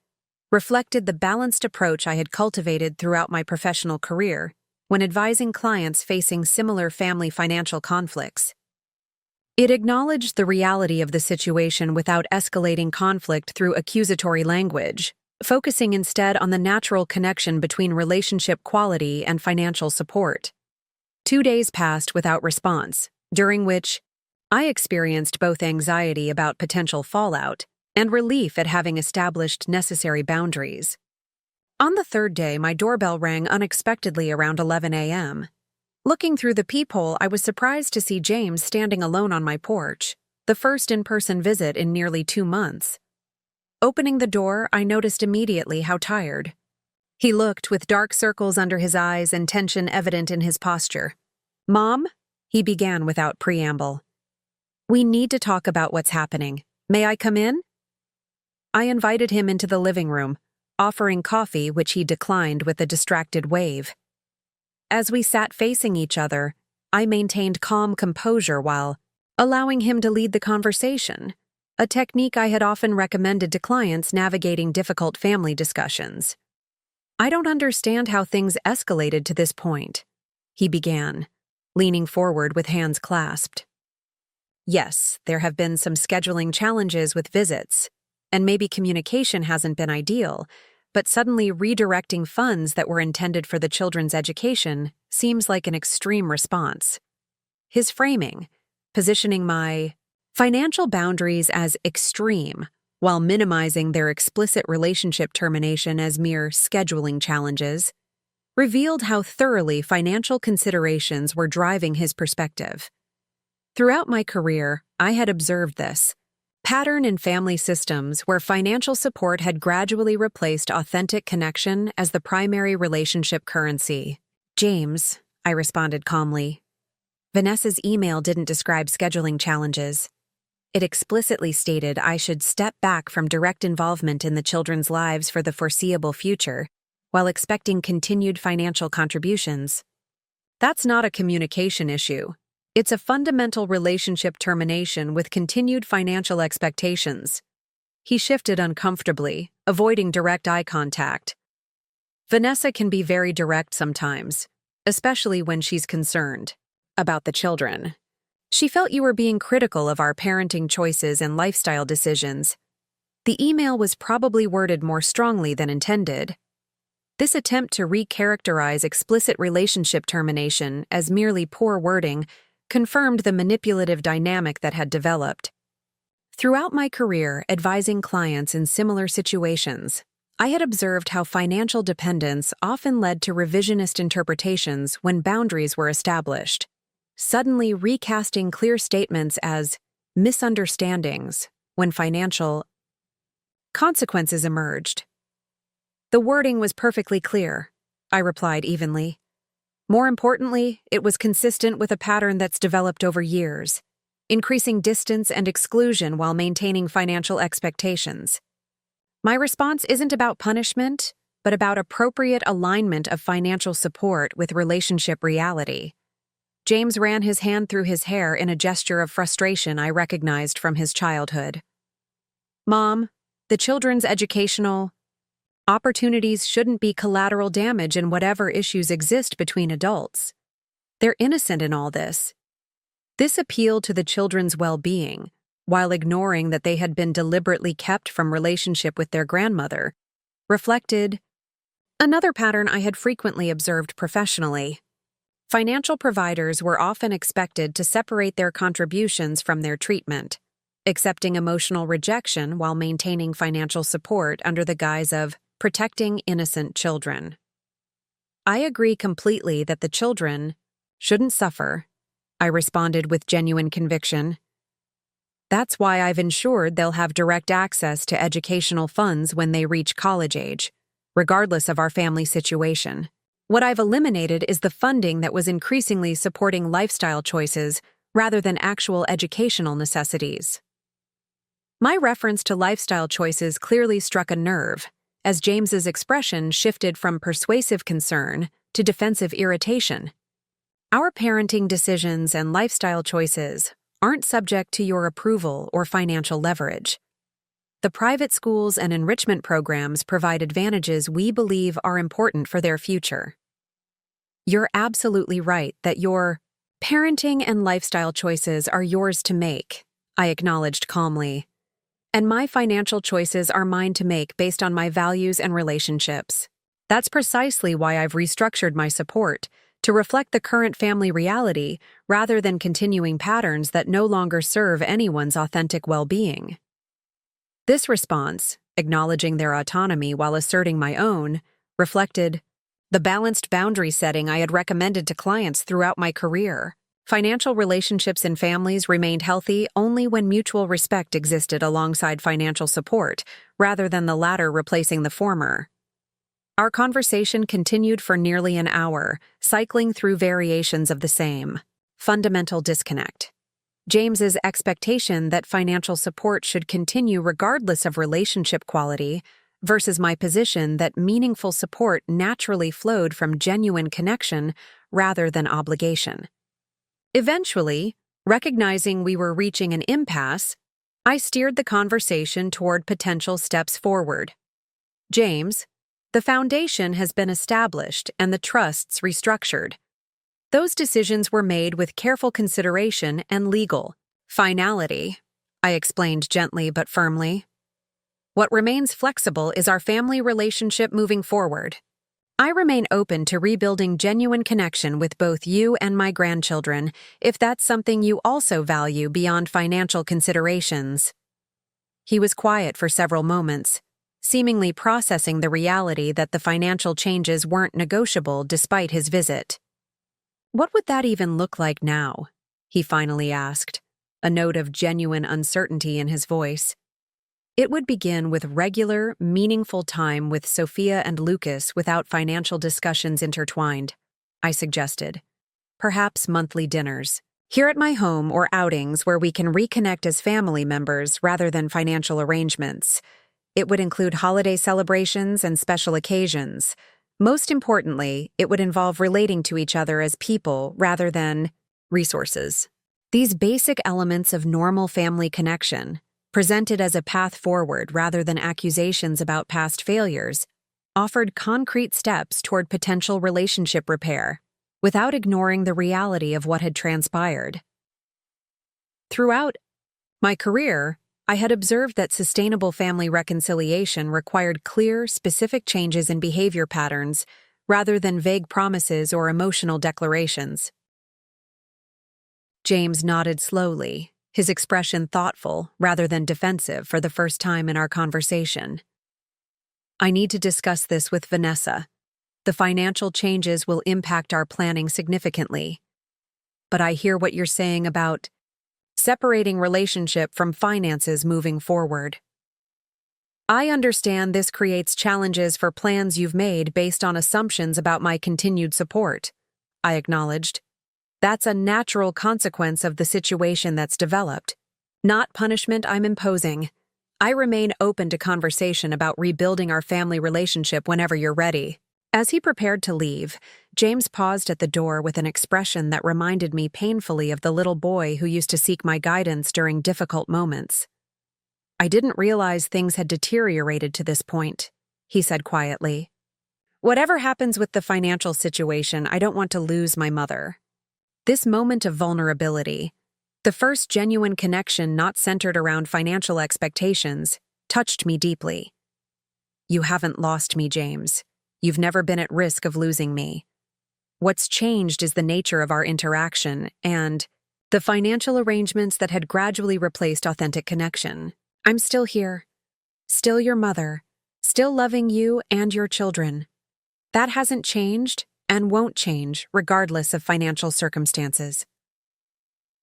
reflected the balanced approach I had cultivated throughout my professional career when advising clients facing similar family financial conflicts. It acknowledged the reality of the situation without escalating conflict through accusatory language, focusing instead on the natural connection between relationship quality and financial support. 2 days passed without response, during which I experienced both anxiety about potential fallout and relief at having established necessary boundaries. On the third day, my doorbell rang unexpectedly around 11 a.m. Looking through the peephole, I was surprised to see James standing alone on my porch, the first in-person visit in nearly 2 months. Opening the door, I noticed immediately how tired he looked, with dark circles under his eyes and tension evident in his posture. "Mom," he began without preamble. "We need to talk about what's happening. May I come in?" I invited him into the living room, offering coffee, which he declined with a distracted wave. As we sat facing each other, I maintained calm composure while allowing him to lead the conversation, a technique I had often recommended to clients navigating difficult family discussions. "I don't understand how things escalated to this point," he began, leaning forward with hands clasped. "Yes, there have been some scheduling challenges with visits, and maybe communication hasn't been ideal, but suddenly redirecting funds that were intended for the children's education seems like an extreme response." His framing, positioning my financial boundaries as extreme, while minimizing their explicit relationship termination as mere scheduling challenges, revealed how thoroughly financial considerations were driving his perspective. Throughout my career, I had observed this pattern in family systems where financial support had gradually replaced authentic connection as the primary relationship currency. "James," I responded calmly, "Vanessa's email didn't describe scheduling challenges. It explicitly stated I should step back from direct involvement in the children's lives for the foreseeable future, while expecting continued financial contributions. That's not a communication issue. It's a fundamental relationship termination with continued financial expectations." He shifted uncomfortably, avoiding direct eye contact. "Vanessa can be very direct sometimes, especially when she's concerned about the children. She felt you were being critical of our parenting choices and lifestyle decisions. The email was probably worded more strongly than intended." This attempt to recharacterize explicit relationship termination as merely poor wording confirmed the manipulative dynamic that had developed. Throughout my career advising clients in similar situations, I had observed how financial dependence often led to revisionist interpretations when boundaries were established, suddenly recasting clear statements as misunderstandings when financial consequences emerged. "The wording was perfectly clear," I replied evenly. "More importantly, it was consistent with a pattern that's developed over years, increasing distance and exclusion while maintaining financial expectations. My response isn't about punishment, but about appropriate alignment of financial support with relationship reality." James ran his hand through his hair in a gesture of frustration I recognized from his childhood. "Mom, the children's educational opportunities shouldn't be collateral damage in whatever issues exist between adults. They're innocent in all this." This appealed to the children's well-being, while ignoring that they had been deliberately kept from relationship with their grandmother, reflected another pattern I had frequently observed professionally. Financial providers were often expected to separate their contributions from their treatment, accepting emotional rejection while maintaining financial support under the guise of protecting innocent children. "I agree completely that the children shouldn't suffer," I responded with genuine conviction. "That's why I've ensured they'll have direct access to educational funds when they reach college age, regardless of our family situation. What I've eliminated is the funding that was increasingly supporting lifestyle choices rather than actual educational necessities." My reference to lifestyle choices clearly struck a nerve, as James's expression shifted from persuasive concern to defensive irritation. "Our parenting decisions and lifestyle choices aren't subject to your approval or financial leverage. The private schools and enrichment programs provide advantages we believe are important for their future. You're absolutely right that your parenting and lifestyle choices are yours to make," I acknowledged calmly. "And my financial choices are mine to make based on my values and relationships. That's precisely why I've restructured my support to reflect the current family reality rather than continuing patterns that no longer serve anyone's authentic well-being." This response, acknowledging their autonomy while asserting my own, reflected the balanced boundary setting I had recommended to clients throughout my career. Financial relationships in families remained healthy only when mutual respect existed alongside financial support, rather than the latter replacing the former. Our conversation continued for nearly an hour, cycling through variations of the same fundamental disconnect. James's expectation that financial support should continue regardless of relationship quality versus my position that meaningful support naturally flowed from genuine connection rather than obligation. Eventually, recognizing we were reaching an impasse, I steered the conversation toward potential steps forward. James, the foundation has been established and the trusts restructured. Those decisions were made with careful consideration and legal finality, I explained gently but firmly. What remains flexible is our family relationship moving forward. I remain open to rebuilding genuine connection with both you and my grandchildren if that's something you also value beyond financial considerations. He was quiet for several moments, seemingly processing the reality that the financial changes weren't negotiable despite his visit. What would that even look like now? He finally asked, a note of genuine uncertainty in his voice. It would begin with regular, meaningful time with Sophia and Lucas without financial discussions intertwined, I suggested. Perhaps monthly dinners. Here at my home or outings where we can reconnect as family members rather than financial arrangements. It would include holiday celebrations and special occasions. Most importantly, it would involve relating to each other as people rather than resources. These basic elements of normal family connection, presented as a path forward rather than accusations about past failures, offered concrete steps toward potential relationship repair, without ignoring the reality of what had transpired. Throughout my career, I had observed that sustainable family reconciliation required clear, specific changes in behavior patterns rather than vague promises or emotional declarations. James nodded slowly, his expression thoughtful rather than defensive for the first time in our conversation. I need to discuss this with Vanessa. The financial changes will impact our planning significantly. But I hear what you're saying about separating relationship from finances moving forward. I understand this creates challenges for plans you've made based on assumptions about my continued support, I acknowledged. That's a natural consequence of the situation that's developed, not punishment I'm imposing. I remain open to conversation about rebuilding our family relationship whenever you're ready. As he prepared to leave, James paused at the door with an expression that reminded me painfully of the little boy who used to seek my guidance during difficult moments. I didn't realize things had deteriorated to this point, he said quietly. Whatever happens with the financial situation, I don't want to lose my mother. This moment of vulnerability, the first genuine connection not centered around financial expectations, touched me deeply. You haven't lost me, James. You've never been at risk of losing me. What's changed is the nature of our interaction and the financial arrangements that had gradually replaced authentic connection. I'm still here, still your mother, still loving you and your children. That hasn't changed and won't change regardless of financial circumstances.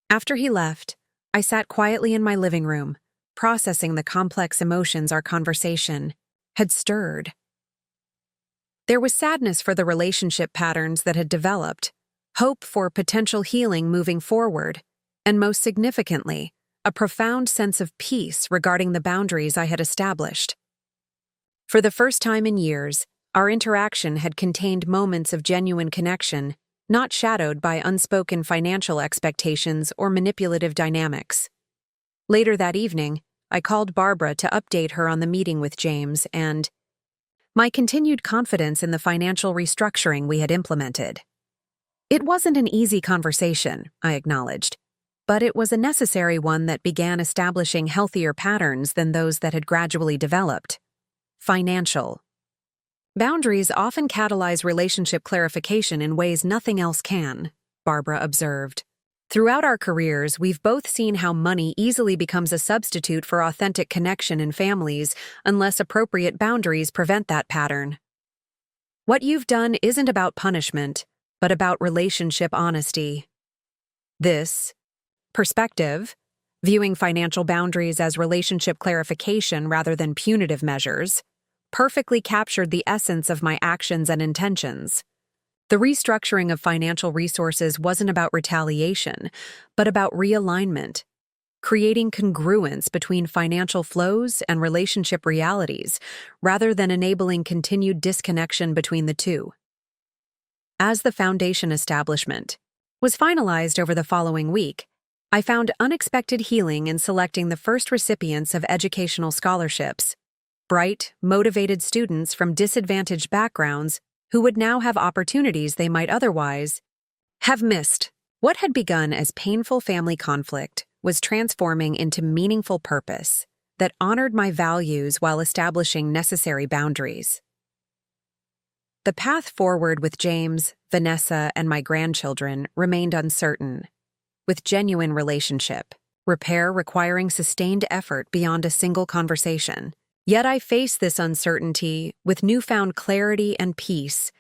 After he left, I sat quietly in my living room, processing the complex emotions our conversation had stirred. There was sadness for the relationship patterns that had developed, hope for potential healing moving forward, and most significantly, a profound sense of peace regarding the boundaries I had established. For the first time in years, our interaction had contained moments of genuine connection, not shadowed by unspoken financial expectations or manipulative dynamics. Later that evening, I called Barbara to update her on the meeting with James and my continued confidence in the financial restructuring we had implemented. It wasn't an easy conversation, I acknowledged, but it was a necessary one that began establishing healthier patterns than those that had gradually developed. Financial boundaries often catalyze relationship clarification in ways nothing else can, Barbara observed. Throughout our careers, we've both seen how money easily becomes a substitute for authentic connection in families unless appropriate boundaries prevent that pattern. What you've done isn't about punishment, but about relationship honesty. This perspective, viewing financial boundaries as relationship clarification rather than punitive measures, perfectly captured the essence of my actions and intentions. The restructuring of financial resources wasn't about retaliation, but about realignment, creating congruence between financial flows and relationship realities, rather than enabling continued disconnection between the two. As the foundation establishment was finalized over the following week, I found unexpected healing in selecting the first recipients of educational scholarships, bright, motivated students from disadvantaged backgrounds who would now have opportunities they might otherwise have missed. What had begun as painful family conflict was transforming into meaningful purpose that honored my values while establishing necessary boundaries. The path forward with James, Vanessa, and my grandchildren remained uncertain, with genuine relationship repair requiring sustained effort beyond a single conversation. Yet I faced this uncertainty with newfound clarity and peace,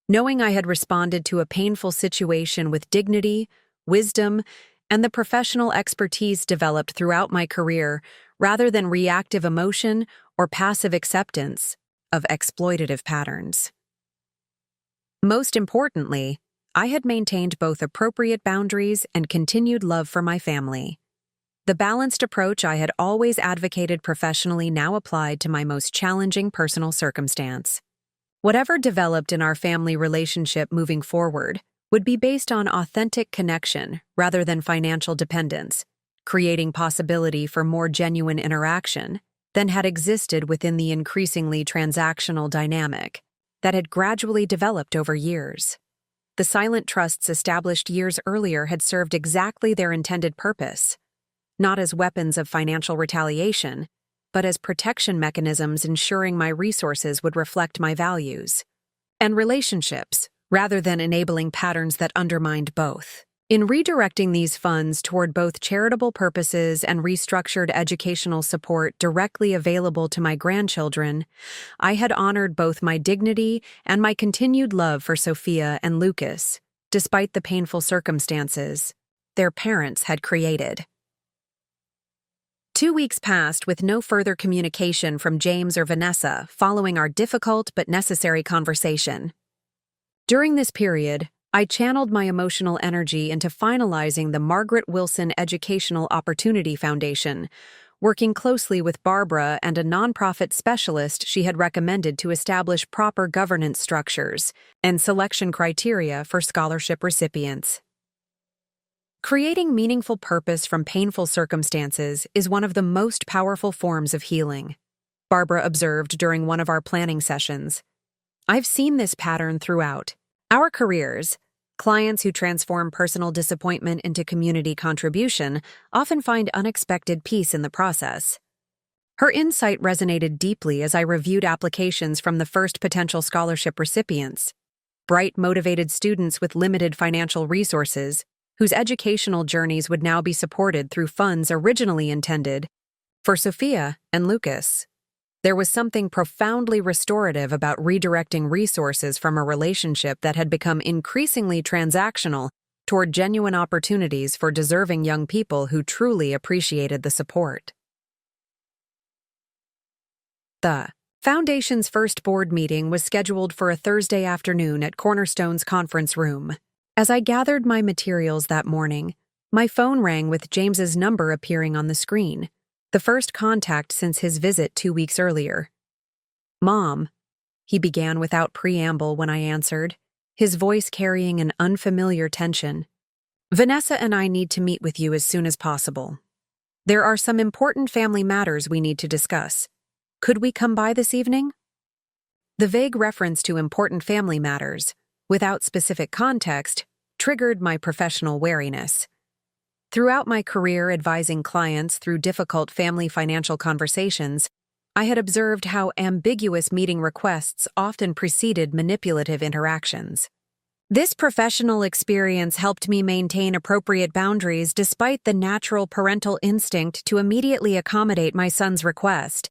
knowing I had responded to a painful situation with dignity, wisdom, and the professional expertise developed throughout my career rather than reactive emotion or passive acceptance of exploitative patterns. Most importantly, I had maintained both appropriate boundaries and continued love for my family. The balanced approach I had always advocated professionally now applied to my most challenging personal circumstance. Whatever developed in our family relationship moving forward would be based on authentic connection rather than financial dependence, creating possibility for more genuine interaction than had existed within the increasingly transactional dynamic that had gradually developed over years. The silent trusts established years earlier had served exactly their intended purpose, not as weapons of financial retaliation, but as protection mechanisms ensuring my resources would reflect my values and relationships, rather than enabling patterns that undermined both. In redirecting these funds toward both charitable purposes and restructured educational support directly available to my grandchildren, I had honored both my dignity and my continued love for Sophia and Lucas, despite the painful circumstances their parents had created. 2 weeks passed with no further communication from James or Vanessa following our difficult but necessary conversation. During this period, I channeled my emotional energy into finalizing the Margaret Wilson Educational Opportunity Foundation, working closely with Barbara and a nonprofit specialist she had recommended to establish proper governance structures and selection criteria for scholarship recipients. Creating meaningful purpose from painful circumstances is one of the most powerful forms of healing, Barbara observed during one of our planning sessions. I've seen this pattern throughout our careers. Clients who transform personal disappointment into community contribution often find unexpected peace in the process. Her insight resonated deeply as I reviewed applications from the first potential scholarship recipients, bright, motivated students with limited financial resources, whose educational journeys would now be supported through funds originally intended for Sophia and Lucas. There was something profoundly restorative about redirecting resources from a relationship that had become increasingly transactional toward genuine opportunities for deserving young people who truly appreciated the support. The Foundation's first board meeting was scheduled for a Thursday afternoon at Cornerstone's conference room. As I gathered my materials that morning, my phone rang with James's number appearing on the screen, the first contact since his visit 2 weeks earlier. "Mom," he began without preamble when I answered, his voice carrying an unfamiliar tension. "Vanessa and I need to meet with you as soon as possible. There are some important family matters we need to discuss. Could we come by this evening?" The vague reference to important family matters, without specific context, triggered my professional wariness. Throughout my career advising clients through difficult family financial conversations, I had observed how ambiguous meeting requests often preceded manipulative interactions. This professional experience helped me maintain appropriate boundaries despite the natural parental instinct to immediately accommodate my son's request.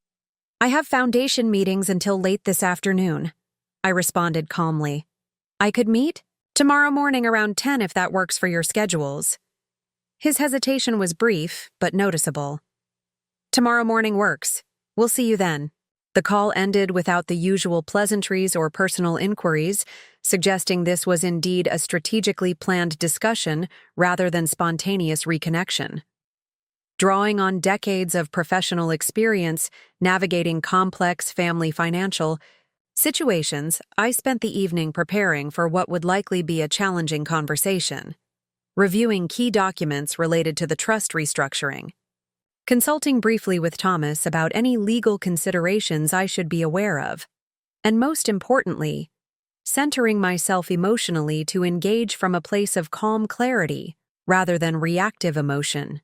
"I have foundation meetings until late this afternoon. I responded calmly. I could meet tomorrow morning around 10 if that works for your schedules. His hesitation was brief, but noticeable. Tomorrow morning works. We'll see you then. The call ended without the usual pleasantries or personal inquiries, suggesting this was indeed a strategically planned discussion rather than spontaneous reconnection. Drawing on decades of professional experience navigating complex family financial situations, I spent the evening preparing for what would likely be a challenging conversation, reviewing key documents related to the trust restructuring, consulting briefly with Thomas about any legal considerations I should be aware of, and most importantly, centering myself emotionally to engage from a place of calm clarity rather than reactive emotion.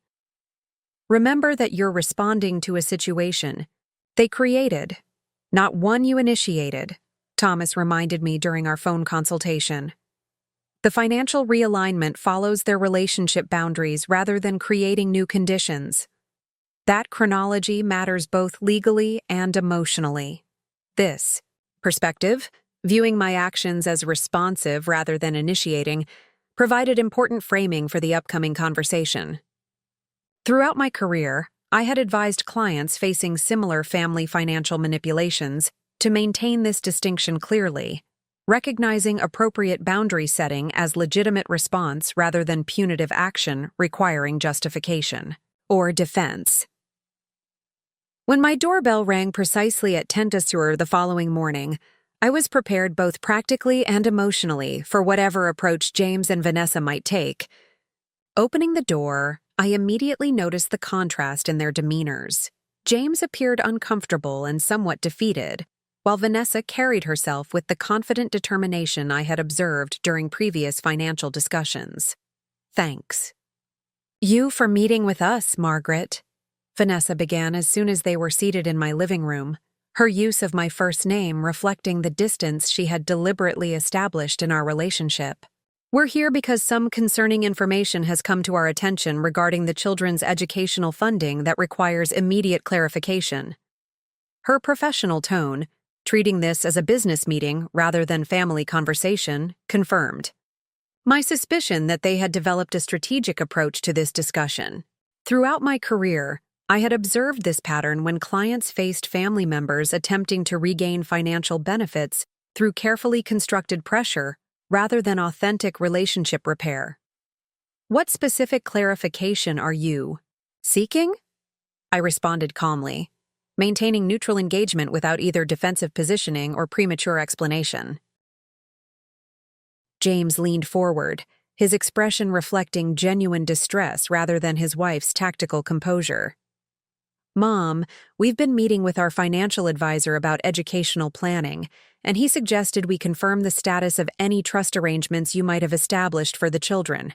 Remember that you're responding to a situation they created, not one you initiated, Thomas reminded me during our phone consultation. The financial realignment follows their relationship boundaries rather than creating new conditions. That chronology matters both legally and emotionally. This perspective, viewing my actions as responsive rather than initiating, provided important framing for the upcoming conversation. Throughout my career, I had advised clients facing similar family financial manipulations to maintain this distinction clearly, recognizing appropriate boundary setting as legitimate response rather than punitive action requiring justification or defense. When my doorbell rang precisely at 10 to 4 the following morning, I was prepared both practically and emotionally for whatever approach James and Vanessa might take. Opening the door, I immediately noticed the contrast in their demeanors. James appeared uncomfortable and somewhat defeated, while Vanessa carried herself with the confident determination I had observed during previous financial discussions. Thanks. You for meeting with us, Margaret, Vanessa began as soon as they were seated in my living room, her use of my first name reflecting the distance she had deliberately established in our relationship. We're here because some concerning information has come to our attention regarding the children's educational funding that requires immediate clarification. Her professional tone, treating this as a business meeting rather than family conversation, confirmed my suspicion that they had developed a strategic approach to this discussion. Throughout my career, I had observed this pattern when clients faced family members attempting to regain financial benefits through carefully constructed pressure rather than authentic relationship repair. What specific clarification are you seeking? I responded calmly, maintaining neutral engagement without either defensive positioning or premature explanation. James leaned forward, his expression reflecting genuine distress rather than his wife's tactical composure. Mom, we've been meeting with our financial advisor about educational planning, and he suggested we confirm the status of any trust arrangements you might have established for the children.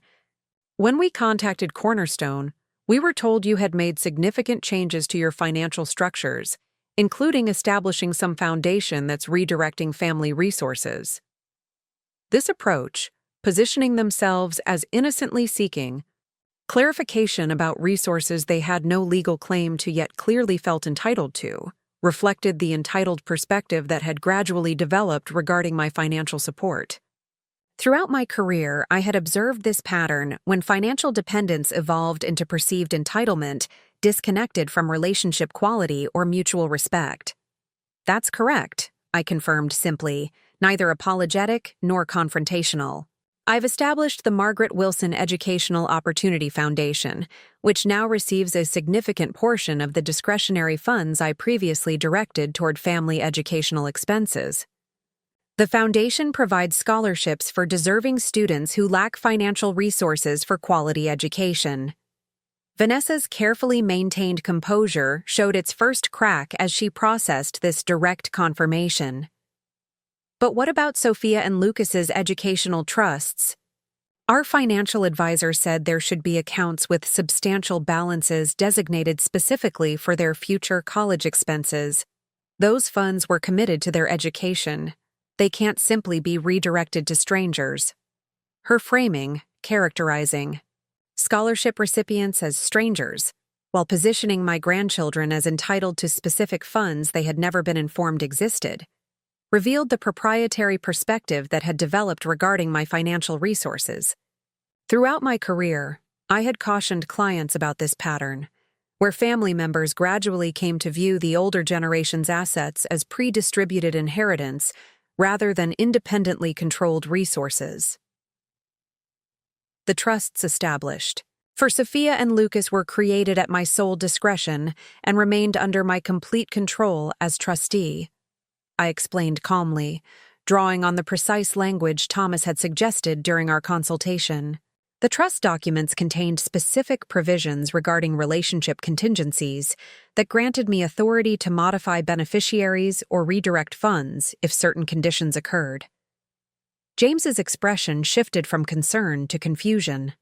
When we contacted Cornerstone, we were told you had made significant changes to your financial structures, including establishing some foundation that's redirecting family resources. This approach, positioning themselves as innocently seeking clarification about resources they had no legal claim to yet clearly felt entitled to, reflected the entitled perspective that had gradually developed regarding my financial support. Throughout my career, I had observed this pattern when financial dependence evolved into perceived entitlement, disconnected from relationship quality or mutual respect. That's correct, I confirmed simply, neither apologetic nor confrontational. I've established the Margaret Wilson Educational Opportunity Foundation, which now receives a significant portion of the discretionary funds I previously directed toward family educational expenses. The foundation provides scholarships for deserving students who lack financial resources for quality education. Vanessa's carefully maintained composure showed its first crack as she processed this direct confirmation. But what about Sophia and Lucas's educational trusts? Our financial advisor said there should be accounts with substantial balances designated specifically for their future college expenses. Those funds were committed to their education. They can't simply be redirected to strangers. Her framing, characterizing scholarship recipients as strangers, while positioning my grandchildren as entitled to specific funds they had never been informed existed, revealed the proprietary perspective that had developed regarding my financial resources. Throughout my career, I had cautioned clients about this pattern, where family members gradually came to view the older generation's assets as pre-distributed inheritance rather than independently controlled resources. The trusts established for Sophia and Lucas were created at my sole discretion and remained under my complete control as trustee, I explained calmly, drawing on the precise language Thomas had suggested during our consultation. The trust documents contained specific provisions regarding relationship contingencies that granted me authority to modify beneficiaries or redirect funds if certain conditions occurred. James's expression shifted from concern to confusion.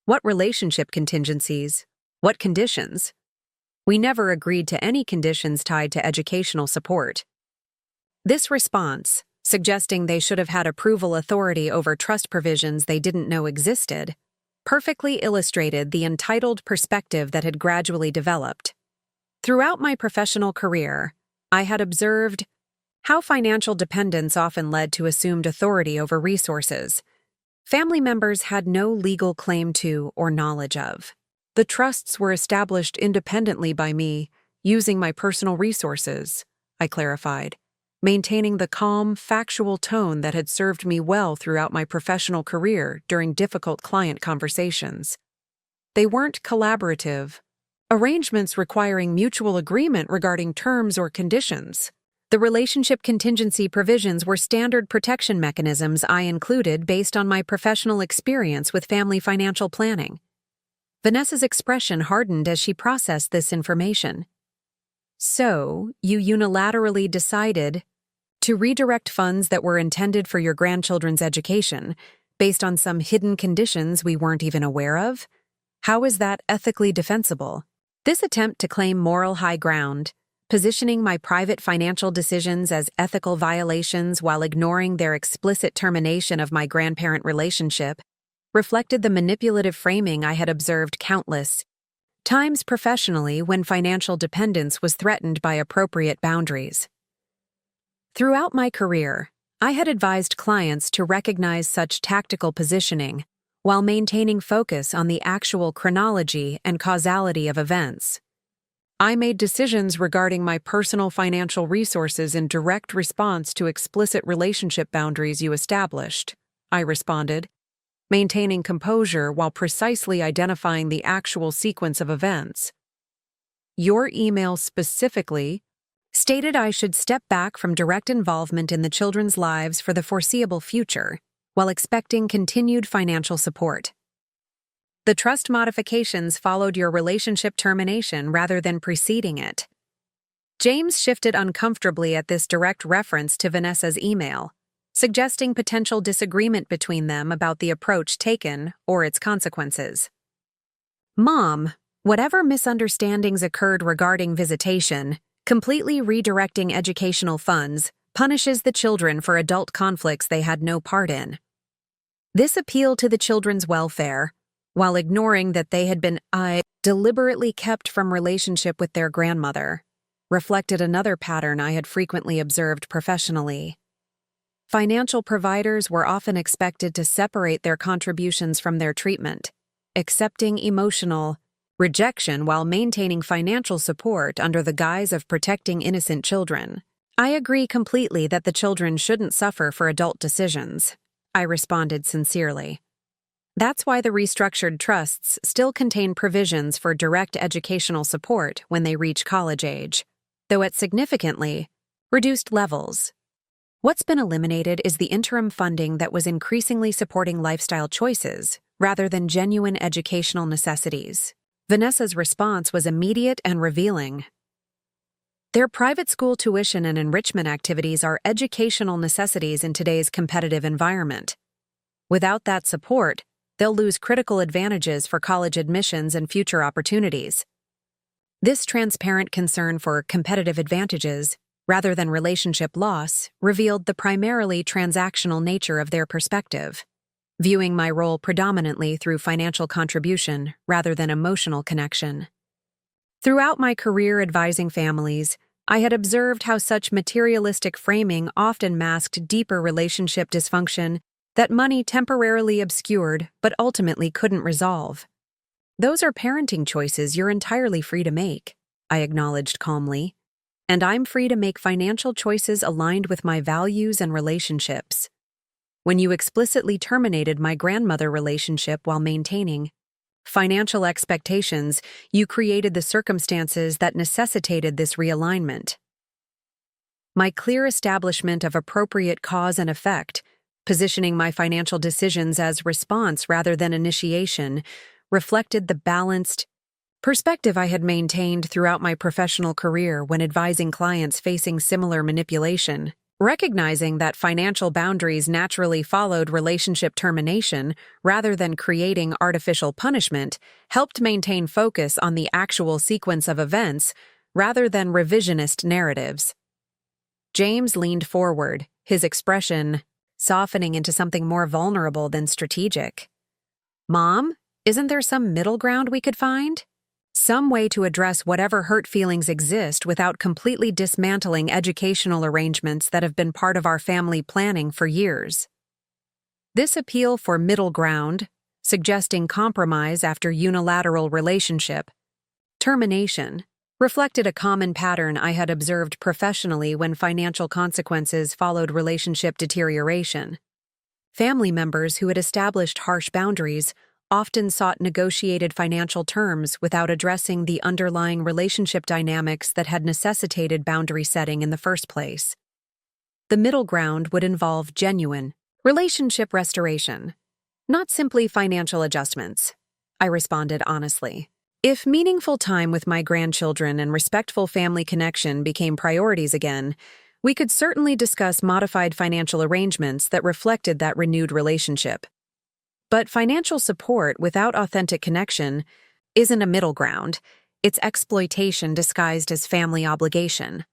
What relationship contingencies? What conditions? We never agreed to any conditions tied to educational support. This response, suggesting they should have had approval authority over trust provisions they didn't know existed, perfectly illustrated the entitled perspective that had gradually developed. Throughout my professional career, I had observed how financial dependence often led to assumed authority over resources family members had no legal claim to or knowledge of. The trusts were established independently by me, using my personal resources, I clarified, maintaining the calm, factual tone that had served me well throughout my professional career during difficult client conversations. They weren't collaborative, arrangements requiring mutual agreement regarding terms or conditions. The relationship contingency provisions were standard protection mechanisms I included based on my professional experience with family financial planning. Vanessa's expression hardened as she processed this information. So, you unilaterally decided to redirect funds that were intended for your grandchildren's education based on some hidden conditions we weren't even aware of? How is that ethically defensible? This attempt to claim moral high ground, positioning my private financial decisions as ethical violations while ignoring their explicit termination of my grandparent relationship, reflected the manipulative framing I had observed countless times professionally when financial dependence was threatened by appropriate boundaries. Throughout my career, I had advised clients to recognize such tactical positioning while maintaining focus on the actual chronology and causality of events. I made decisions regarding my personal financial resources in direct response to explicit relationship boundaries you established, I responded, maintaining composure while precisely identifying the actual sequence of events. Your email specifically stated I should step back from direct involvement in the children's lives for the foreseeable future, while expecting continued financial support. The trust modifications followed your relationship termination rather than preceding it. James shifted uncomfortably at this direct reference to Vanessa's email, suggesting potential disagreement between them about the approach taken or its consequences. Mom, whatever misunderstandings occurred regarding visitation, completely redirecting educational funds punishes the children for adult conflicts they had no part in. This appeal to the children's welfare, while ignoring that they had been deliberately kept from relationship with their grandmother, reflected another pattern I had frequently observed professionally. Financial providers were often expected to separate their contributions from their treatment, accepting emotional rejection while maintaining financial support under the guise of protecting innocent children. I agree completely that the children shouldn't suffer for adult decisions, I responded sincerely. That's why the restructured trusts still contain provisions for direct educational support when they reach college age, though at significantly reduced levels. What's been eliminated is the interim funding that was increasingly supporting lifestyle choices rather than genuine educational necessities. Vanessa's response was immediate and revealing. Their private school tuition and enrichment activities are educational necessities in today's competitive environment. Without that support, they'll lose critical advantages for college admissions and future opportunities. This transparent concern for competitive advantages, rather than relationship loss, revealed the primarily transactional nature of their perspective, viewing my role predominantly through financial contribution rather than emotional connection. Throughout my career advising families, I had observed how such materialistic framing often masked deeper relationship dysfunction that money temporarily obscured but ultimately couldn't resolve. "Those are parenting choices you're entirely free to make," I acknowledged calmly. "And I'm free to make financial choices aligned with my values and relationships. When you explicitly terminated my grandmother relationship while maintaining financial expectations, you created the circumstances that necessitated this realignment. My clear establishment of appropriate cause and effect, positioning my financial decisions as response rather than initiation, reflected the balanced perspective I had maintained throughout my professional career when advising clients facing similar manipulation. Recognizing that financial boundaries naturally followed relationship termination rather than creating artificial punishment helped maintain focus on the actual sequence of events rather than revisionist narratives." James leaned forward, his expression softening into something more vulnerable than strategic. "Mom, isn't there some middle ground we could find? Some way to address whatever hurt feelings exist without completely dismantling educational arrangements that have been part of our family planning for years." This appeal for middle ground, suggesting compromise after unilateral relationship termination, reflected a common pattern I had observed professionally when financial consequences followed relationship deterioration. Family members who had established harsh boundaries often sought negotiated financial terms without addressing the underlying relationship dynamics that had necessitated boundary setting in the first place. The middle ground would involve genuine relationship restoration, not simply financial adjustments, I responded honestly. If meaningful time with my grandchildren and respectful family connection became priorities again, we could certainly discuss modified financial arrangements that reflected that renewed relationship. But financial support without authentic connection isn't a middle ground. It's exploitation disguised as family obligation.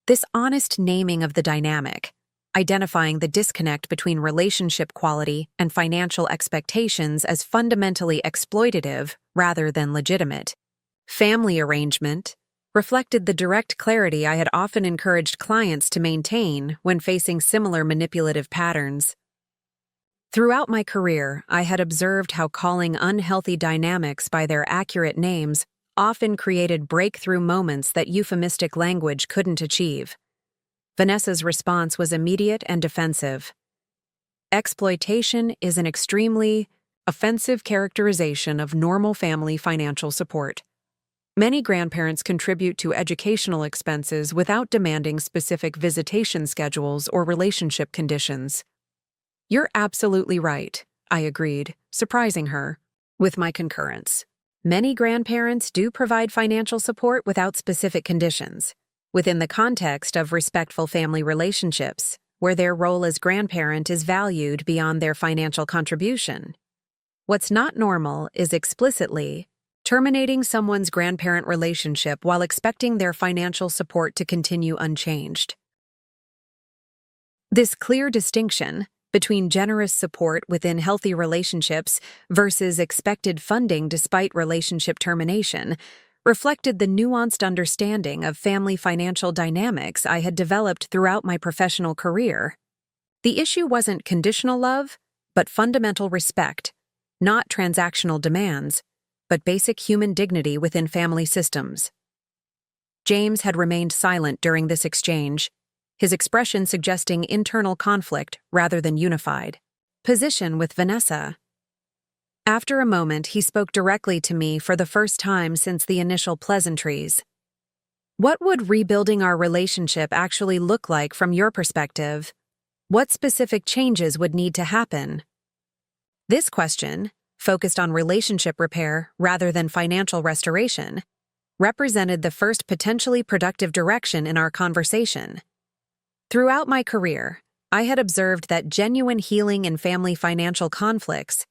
This honest naming of the dynamic, identifying the disconnect between relationship quality and financial expectations as fundamentally exploitative rather than legitimate family arrangement, reflected the direct clarity I had often encouraged clients to maintain when facing similar manipulative patterns. Throughout my career, I had observed how calling unhealthy dynamics by their accurate names often created breakthrough moments that euphemistic language couldn't achieve. Vanessa's response was immediate and defensive. "Exploitation is an extremely offensive characterization of normal family financial support. Many grandparents contribute to educational expenses without demanding specific visitation schedules or relationship conditions." "You're absolutely right," I agreed, surprising her with my concurrence. Many grandparents do provide financial support without specific conditions, within the context of respectful family relationships, where their role as grandparent is valued beyond their financial contribution. What's not normal is explicitly terminating someone's grandparent relationship while expecting their financial support to continue unchanged. This clear distinction between generous support within healthy relationships versus expected funding despite relationship termination reflected the nuanced understanding of family financial dynamics I had developed throughout my professional career. The issue wasn't conditional love, but fundamental respect, not transactional demands, but basic human dignity within family systems. James had remained silent during this exchange, his expression suggesting internal conflict rather than unified position with Vanessa. After a moment, he spoke directly to me for the first time since the initial pleasantries. "What would rebuilding our relationship actually look like from your perspective? What specific changes would need to happen?" This question, focused on relationship repair rather than financial restoration, represented the first potentially productive direction in our conversation. Throughout my career, I had observed that genuine healing in family financial conflicts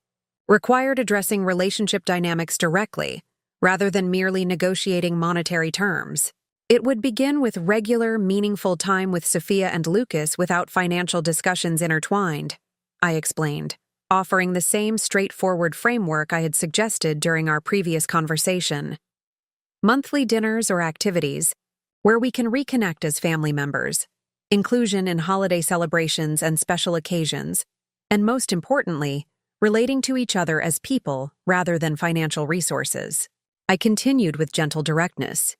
required addressing relationship dynamics directly, rather than merely negotiating monetary terms. It would begin with regular, meaningful time with Sophia and Lucas without financial discussions intertwined, I explained, offering the same straightforward framework I had suggested during our previous conversation. Monthly dinners or activities, where we can reconnect as family members, inclusion in holiday celebrations and special occasions, and most importantly, relating to each other as people rather than financial resources. I continued with gentle directness.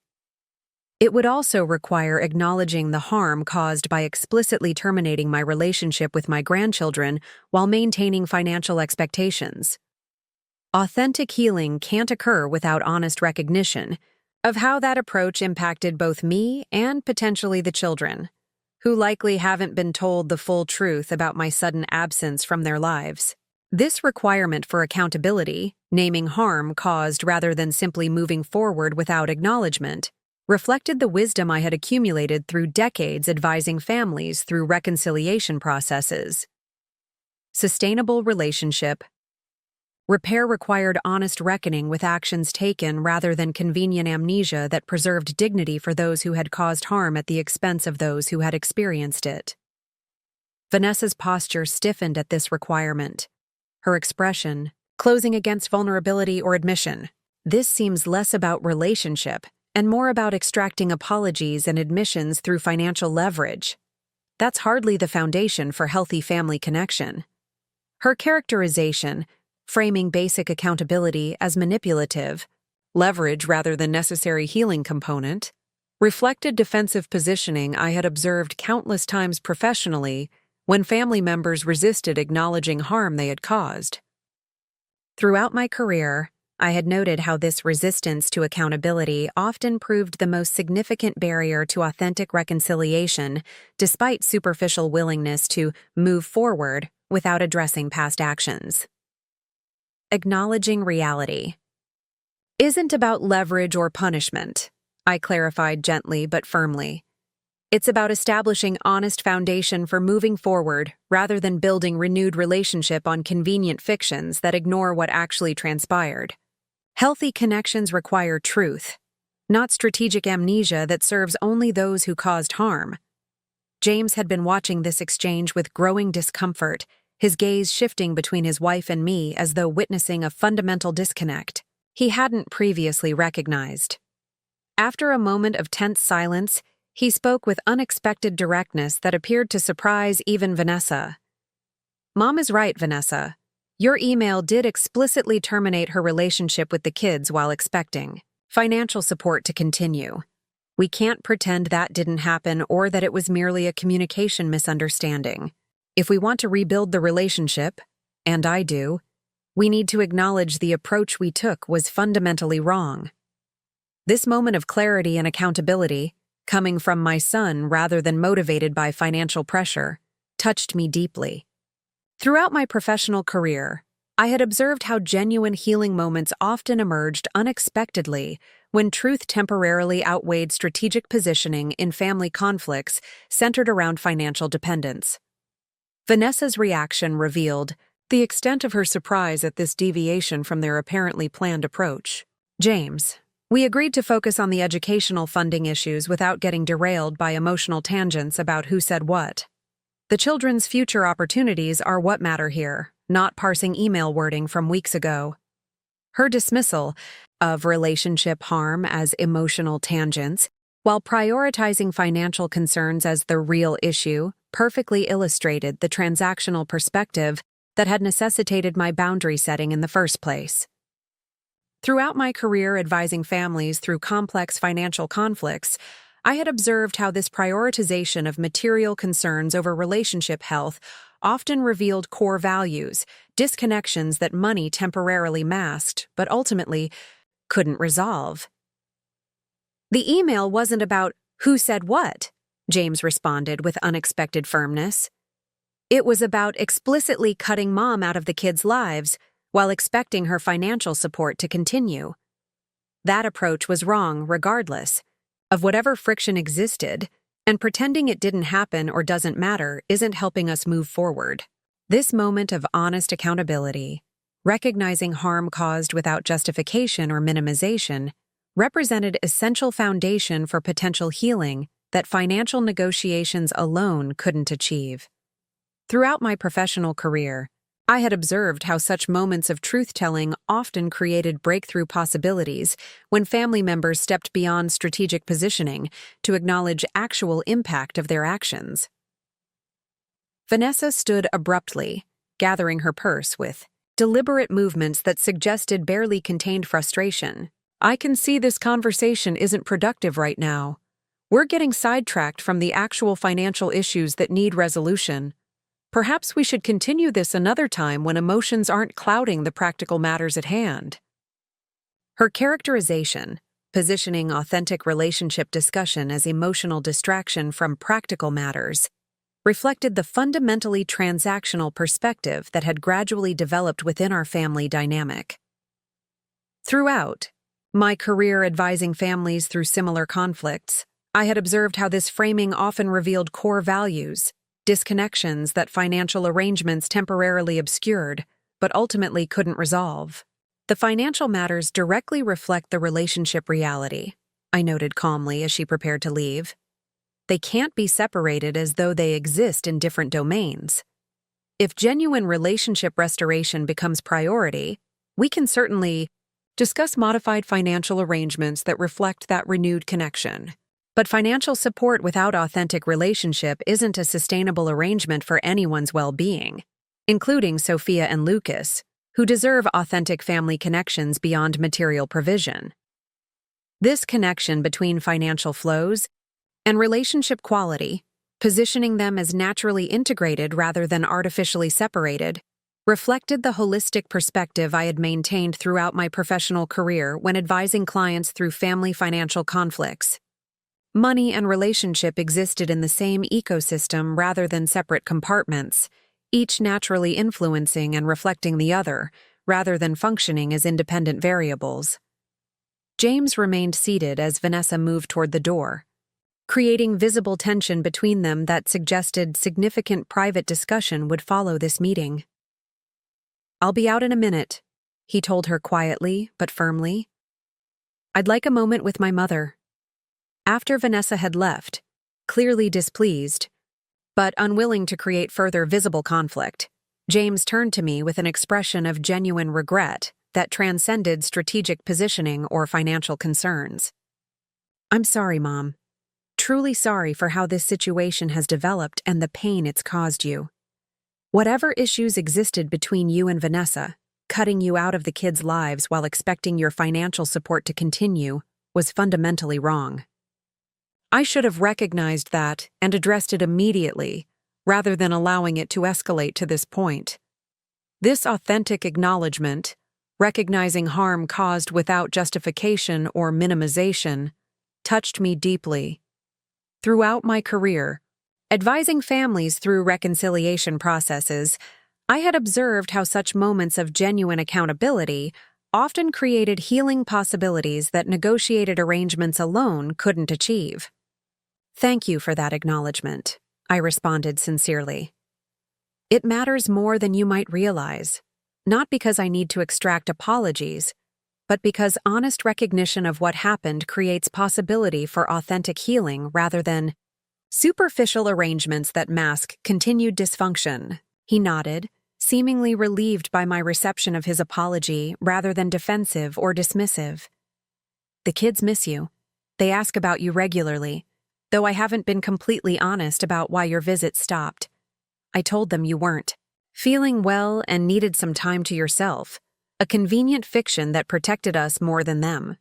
It would also require acknowledging the harm caused by explicitly terminating my relationship with my grandchildren while maintaining financial expectations. Authentic healing can't occur without honest recognition of how that approach impacted both me and potentially the children, who likely haven't been told the full truth about my sudden absence from their lives. This requirement for accountability, naming harm caused rather than simply moving forward without acknowledgement, reflected the wisdom I had accumulated through decades advising families through reconciliation processes. Sustainable relationship. Repair required honest reckoning with actions taken rather than convenient amnesia that preserved dignity for those who had caused harm at the expense of those who had experienced it. Vanessa's posture stiffened at this requirement. Her expression, closing against vulnerability or admission. This seems less about relationship and more about extracting apologies and admissions through financial leverage. That's hardly the foundation for healthy family connection. Her characterization, framing basic accountability as manipulative, leverage rather than necessary healing component, reflected defensive positioning I had observed countless times professionally when family members resisted acknowledging harm they had caused. Throughout my career, I had noted how this resistance to accountability often proved the most significant barrier to authentic reconciliation, despite superficial willingness to move forward without addressing past actions. Acknowledging reality isn't about leverage or punishment, I clarified gently but firmly. It's about establishing honest foundation for moving forward rather than building renewed relationship on convenient fictions that ignore what actually transpired. Healthy connections require truth, not strategic amnesia that serves only those who caused harm. James had been watching this exchange with growing discomfort, his gaze shifting between his wife and me as though witnessing a fundamental disconnect he hadn't previously recognized. After a moment of tense silence, he spoke with unexpected directness that appeared to surprise even Vanessa. "Mom is right, Vanessa. Your email did explicitly terminate her relationship with the kids while expecting financial support to continue. We can't pretend that didn't happen or that it was merely a communication misunderstanding. If we want to rebuild the relationship, and I do, we need to acknowledge the approach we took was fundamentally wrong." This moment of clarity and accountability, coming from my son rather than motivated by financial pressure, touched me deeply. Throughout my professional career, I had observed how genuine healing moments often emerged unexpectedly when truth temporarily outweighed strategic positioning in family conflicts centered around financial dependence. Vanessa's reaction revealed the extent of her surprise at this deviation from their apparently planned approach. "James, we agreed to focus on the educational funding issues without getting derailed by emotional tangents about who said what. The children's future opportunities are what matter here, not parsing email wording from weeks ago." Her dismissal of relationship harm as emotional tangents, while prioritizing financial concerns as the real issue, perfectly illustrated the transactional perspective that had necessitated my boundary setting in the first place. Throughout my career advising families through complex financial conflicts, I had observed how this prioritization of material concerns over relationship health often revealed core values, disconnections that money temporarily masked, but ultimately couldn't resolve. "The email wasn't about who said what," James responded with unexpected firmness. "It was about explicitly cutting Mom out of the kids' lives while expecting her financial support to continue. That approach was wrong regardless of whatever friction existed, and pretending it didn't happen or doesn't matter isn't helping us move forward." This moment of honest accountability, recognizing harm caused without justification or minimization, represented essential foundation for potential healing that financial negotiations alone couldn't achieve. Throughout my professional career, I had observed how such moments of truth-telling often created breakthrough possibilities when family members stepped beyond strategic positioning to acknowledge actual impact of their actions. Vanessa stood abruptly, gathering her purse with deliberate movements that suggested barely contained frustration. I can see this conversation isn't productive right now. We're getting sidetracked from the actual financial issues that need resolution. Perhaps we should continue this another time when emotions aren't clouding the practical matters at hand. Her characterization, positioning authentic relationship discussion as emotional distraction from practical matters, reflected the fundamentally transactional perspective that had gradually developed within our family dynamic. Throughout my career advising families through similar conflicts, I had observed how this framing often revealed core values, disconnections that financial arrangements temporarily obscured, but ultimately couldn't resolve. The financial matters directly reflect the relationship reality, I noted calmly as she prepared to leave. They can't be separated as though they exist in different domains. If genuine relationship restoration becomes priority, we can certainly discuss modified financial arrangements that reflect that renewed connection. But financial support without authentic relationship isn't a sustainable arrangement for anyone's well-being, including Sophia and Lucas, who deserve authentic family connections beyond material provision. This connection between financial flows and relationship quality, positioning them as naturally integrated rather than artificially separated, reflected the holistic perspective I had maintained throughout my professional career when advising clients through family financial conflicts. Money and relationship existed in the same ecosystem rather than separate compartments, each naturally influencing and reflecting the other, rather than functioning as independent variables. James remained seated as Vanessa moved toward the door, creating visible tension between them that suggested significant private discussion would follow this meeting. "I'll be out in a minute," he told her quietly but firmly. "I'd like a moment with my mother." After Vanessa had left, clearly displeased, but unwilling to create further visible conflict, James turned to me with an expression of genuine regret that transcended strategic positioning or financial concerns. "I'm sorry, Mom. Truly sorry for how this situation has developed and the pain it's caused you. Whatever issues existed between you and Vanessa, cutting you out of the kids' lives while expecting your financial support to continue, was fundamentally wrong. I should have recognized that and addressed it immediately, rather than allowing it to escalate to this point. This authentic acknowledgement, recognizing harm caused without justification or minimization, touched me deeply. Throughout my career, advising families through reconciliation processes, I had observed how such moments of genuine accountability often created healing possibilities that negotiated arrangements alone couldn't achieve. "Thank you for that acknowledgement," I responded sincerely. "It matters more than you might realize, not because I need to extract apologies, but because honest recognition of what happened creates possibility for authentic healing rather than superficial arrangements that mask continued dysfunction." He nodded, seemingly relieved by my reception of his apology rather than defensive or dismissive. "The kids miss you. They ask about you regularly, though I haven't been completely honest about why your visit stopped. I told them you weren't feeling well and needed some time to yourself, a convenient fiction that protected us more than them."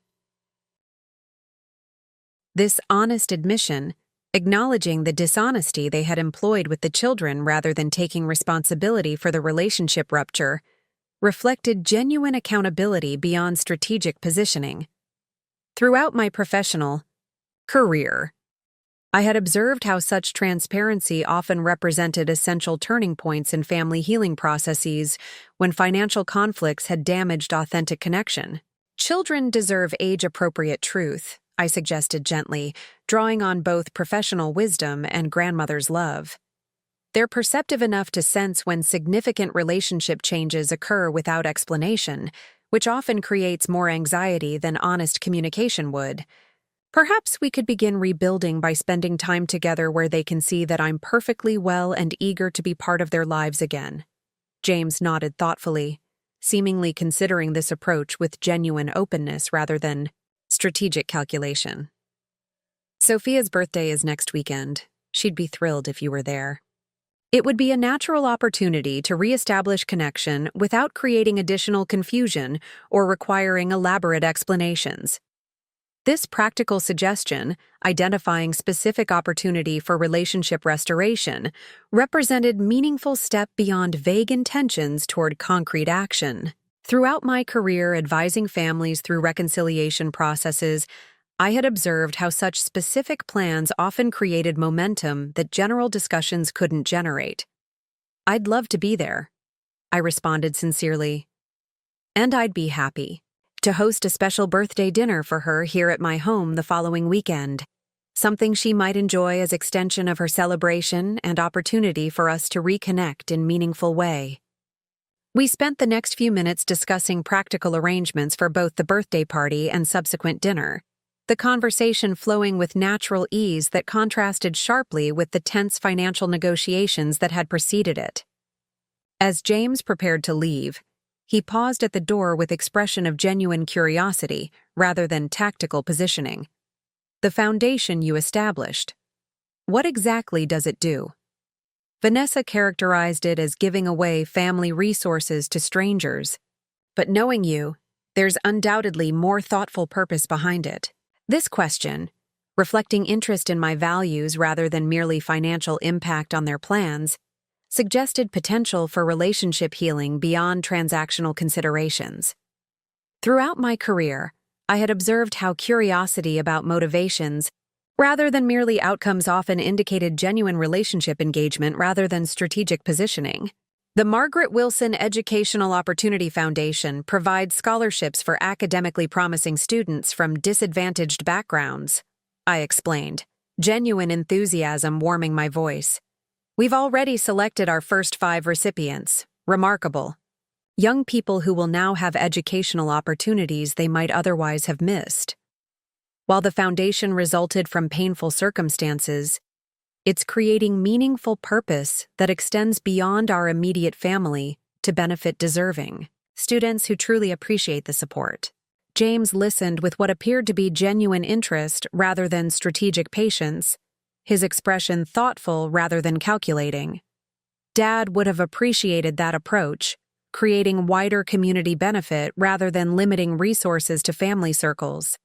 This honest admission, acknowledging the dishonesty they had employed with the children rather than taking responsibility for the relationship rupture, reflected genuine accountability beyond strategic positioning. Throughout my professional career, I had observed how such transparency often represented essential turning points in family healing processes when financial conflicts had damaged authentic connection. "Children deserve age-appropriate truth," I suggested gently, drawing on both professional wisdom and grandmother's love. "They're perceptive enough to sense when significant relationship changes occur without explanation, which often creates more anxiety than honest communication would. Perhaps we could begin rebuilding by spending time together where they can see that I'm perfectly well and eager to be part of their lives again." James nodded thoughtfully, seemingly considering this approach with genuine openness rather than strategic calculation. Sophia's birthday is next weekend. She'd be thrilled if you were there. It would be a natural opportunity to reestablish connection without creating additional confusion or requiring elaborate explanations. This practical suggestion, identifying specific opportunity for relationship restoration, represented meaningful step beyond vague intentions toward concrete action. Throughout my career advising families through reconciliation processes, I had observed how such specific plans often created momentum that general discussions couldn't generate. "I'd love to be there," I responded sincerely. "And I'd be happy to host a special birthday dinner for her here at my home the following weekend, something she might enjoy as extension of her celebration and opportunity for us to reconnect in meaningful way." We spent the next few minutes discussing practical arrangements for both the birthday party and subsequent dinner, the conversation flowing with natural ease that contrasted sharply with the tense financial negotiations that had preceded it. As James prepared to leave, he paused at the door with expression of genuine curiosity rather than tactical positioning. "The foundation you established. What exactly does it do?" Vanessa characterized it as giving away family resources to strangers. "But knowing you, there's undoubtedly more thoughtful purpose behind it." This question, reflecting interest in my values rather than merely financial impact on their plans, suggested potential for relationship healing beyond transactional considerations. Throughout my career, I had observed how curiosity about motivations, rather than merely outcomes, often indicated genuine relationship engagement rather than strategic positioning. The Margaret Wilson Educational Opportunity Foundation provides scholarships for academically promising students from disadvantaged backgrounds, I explained, genuine enthusiasm warming my voice. "We've already selected our first 5 recipients. Remarkable. Young people who will now have educational opportunities they might otherwise have missed. While the foundation resulted from painful circumstances, it's creating meaningful purpose that extends beyond our immediate family to benefit deserving students who truly appreciate the support." James listened with what appeared to be genuine interest rather than strategic patience, his expression thoughtful rather than calculating. Dad would have appreciated that approach, creating wider community benefit rather than limiting resources to family circles.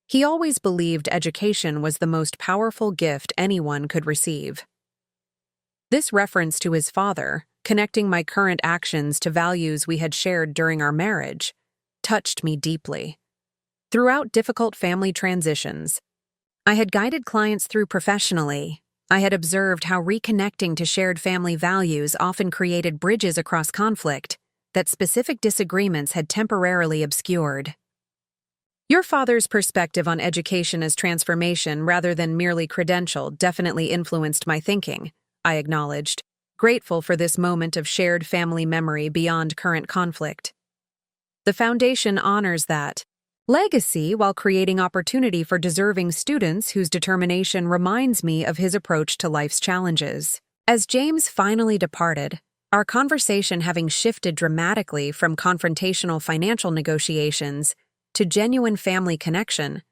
He always believed education was the most powerful gift anyone could receive. This reference to his father, connecting my current actions to values we had shared during our marriage, touched me deeply. Throughout difficult family transitions I had guided clients through professionally, I had observed how reconnecting to shared family values often created bridges across conflict that specific disagreements had temporarily obscured. "Your father's perspective on education as transformation rather than merely credential definitely influenced my thinking," I acknowledged, grateful for this moment of shared family memory beyond current conflict. "The foundation honors that legacy while creating opportunity for deserving students whose determination reminds me of his approach to life's challenges." As James finally departed, our conversation having shifted dramatically from confrontational financial negotiations to genuine family connection,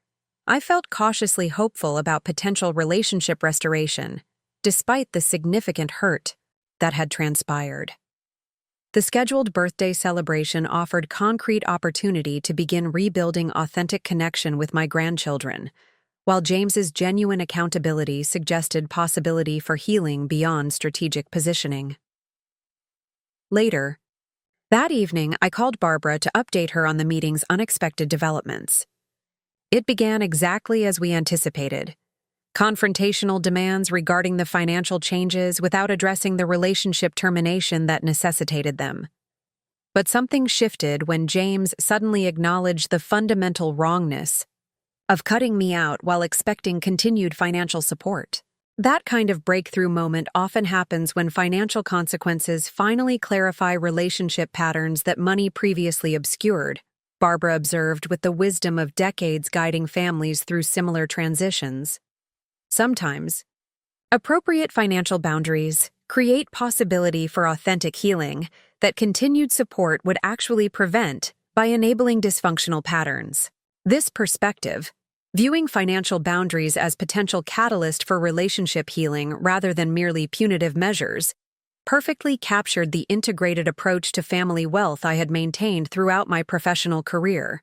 I felt cautiously hopeful about potential relationship restoration, despite the significant hurt that had transpired. The scheduled birthday celebration offered concrete opportunity to begin rebuilding authentic connection with my grandchildren, while James's genuine accountability suggested possibility for healing beyond strategic positioning. Later, that evening, I called Barbara to update her on the meeting's unexpected developments. It began exactly as we anticipated. Confrontational demands regarding the financial changes without addressing the relationship termination that necessitated them. But something shifted when James suddenly acknowledged the fundamental wrongness of cutting me out while expecting continued financial support. That kind of breakthrough moment often happens when financial consequences finally clarify relationship patterns that money previously obscured, Barbara observed with the wisdom of decades guiding families through similar transitions. Sometimes, appropriate financial boundaries create possibility for authentic healing that continued support would actually prevent by enabling dysfunctional patterns. This perspective, viewing financial boundaries as potential catalyst for relationship healing rather than merely punitive measures, perfectly captured the integrated approach to family wealth I had maintained throughout my professional career.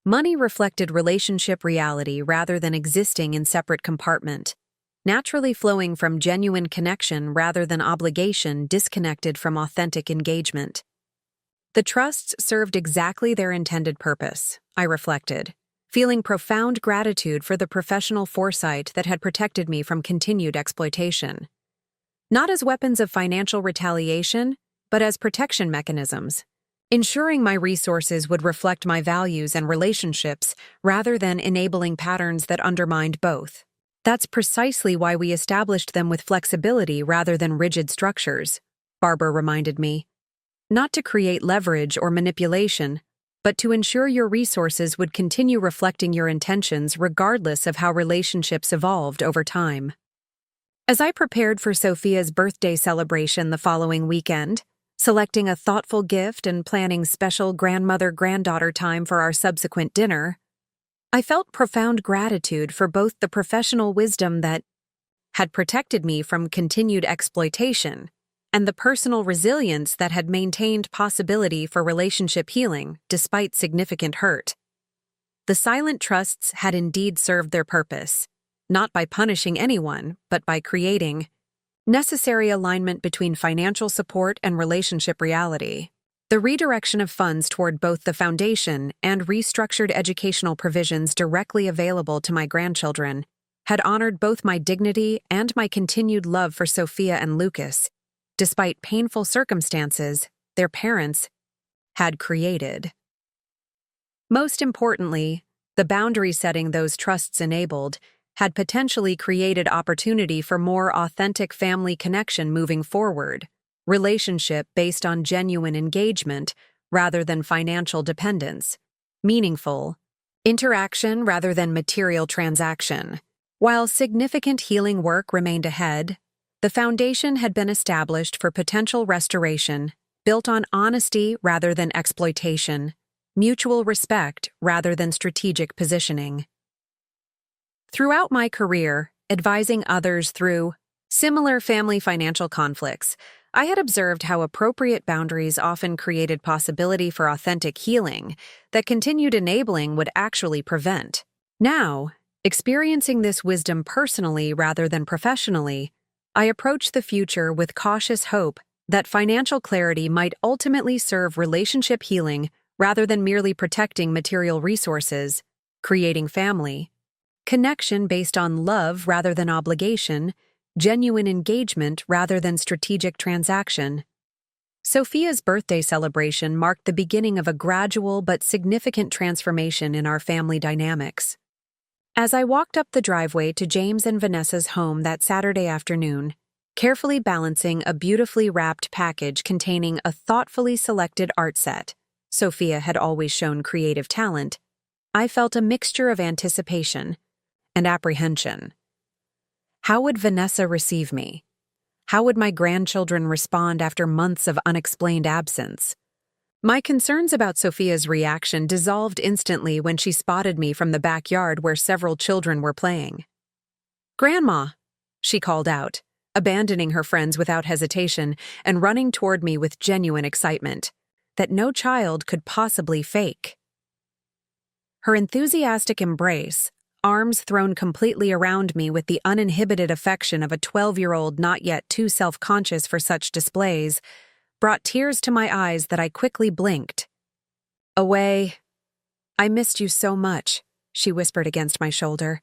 Money reflected relationship reality rather than existing in separate compartment, naturally flowing from genuine connection rather than obligation disconnected from authentic engagement. The trusts served exactly their intended purpose, I reflected, feeling profound gratitude for the professional foresight that had protected me from continued exploitation. Not as weapons of financial retaliation, but as protection mechanisms, ensuring my resources would reflect my values and relationships rather than enabling patterns that undermined both. That's precisely why we established them with flexibility rather than rigid structures, Barbara reminded me. Not to create leverage or manipulation, but to ensure your resources would continue reflecting your intentions regardless of how relationships evolved over time. As I prepared for Sophia's birthday celebration the following weekend, selecting a thoughtful gift and planning special grandmother-granddaughter time for our subsequent dinner, I felt profound gratitude for both the professional wisdom that had protected me from continued exploitation and the personal resilience that had maintained possibility for relationship healing despite significant hurt. The silent trusts had indeed served their purpose, not by punishing anyone, but by creating necessary alignment between financial support and relationship reality. The redirection of funds toward both the foundation and restructured educational provisions directly available to my grandchildren had honored both my dignity and my continued love for Sophia and Lucas, despite painful circumstances their parents had created. Most importantly, the boundary setting those trusts enabled had potentially created opportunity for more authentic family connection moving forward, relationship based on genuine engagement rather than financial dependence, meaningful interaction rather than material transaction. While significant healing work remained ahead, the foundation had been established for potential restoration, built on honesty rather than exploitation, mutual respect rather than strategic positioning. Throughout my career, advising others through similar family financial conflicts, I had observed how appropriate boundaries often created possibility for authentic healing that continued enabling would actually prevent. Now, experiencing this wisdom personally rather than professionally, I approach the future with cautious hope that financial clarity might ultimately serve relationship healing rather than merely protecting material resources, creating family connection based on love rather than obligation, genuine engagement rather than strategic transaction. Sophia's birthday celebration marked the beginning of a gradual but significant transformation in our family dynamics. As I walked up the driveway to James and Vanessa's home that Saturday afternoon, carefully balancing a beautifully wrapped package containing a thoughtfully selected art set, Sophia had always shown creative talent, I felt a mixture of anticipation and apprehension. How would Vanessa receive me? How would my grandchildren respond after months of unexplained absence? My concerns about Sophia's reaction dissolved instantly when she spotted me from the backyard where several children were playing. "Grandma," she called out, abandoning her friends without hesitation and running toward me with genuine excitement that no child could possibly fake. Her enthusiastic embrace, arms thrown completely around me with the uninhibited affection of a 12-year-old not yet too self-conscious for such displays, brought tears to my eyes that I quickly blinked. "Away. I missed you so much," she whispered against my shoulder.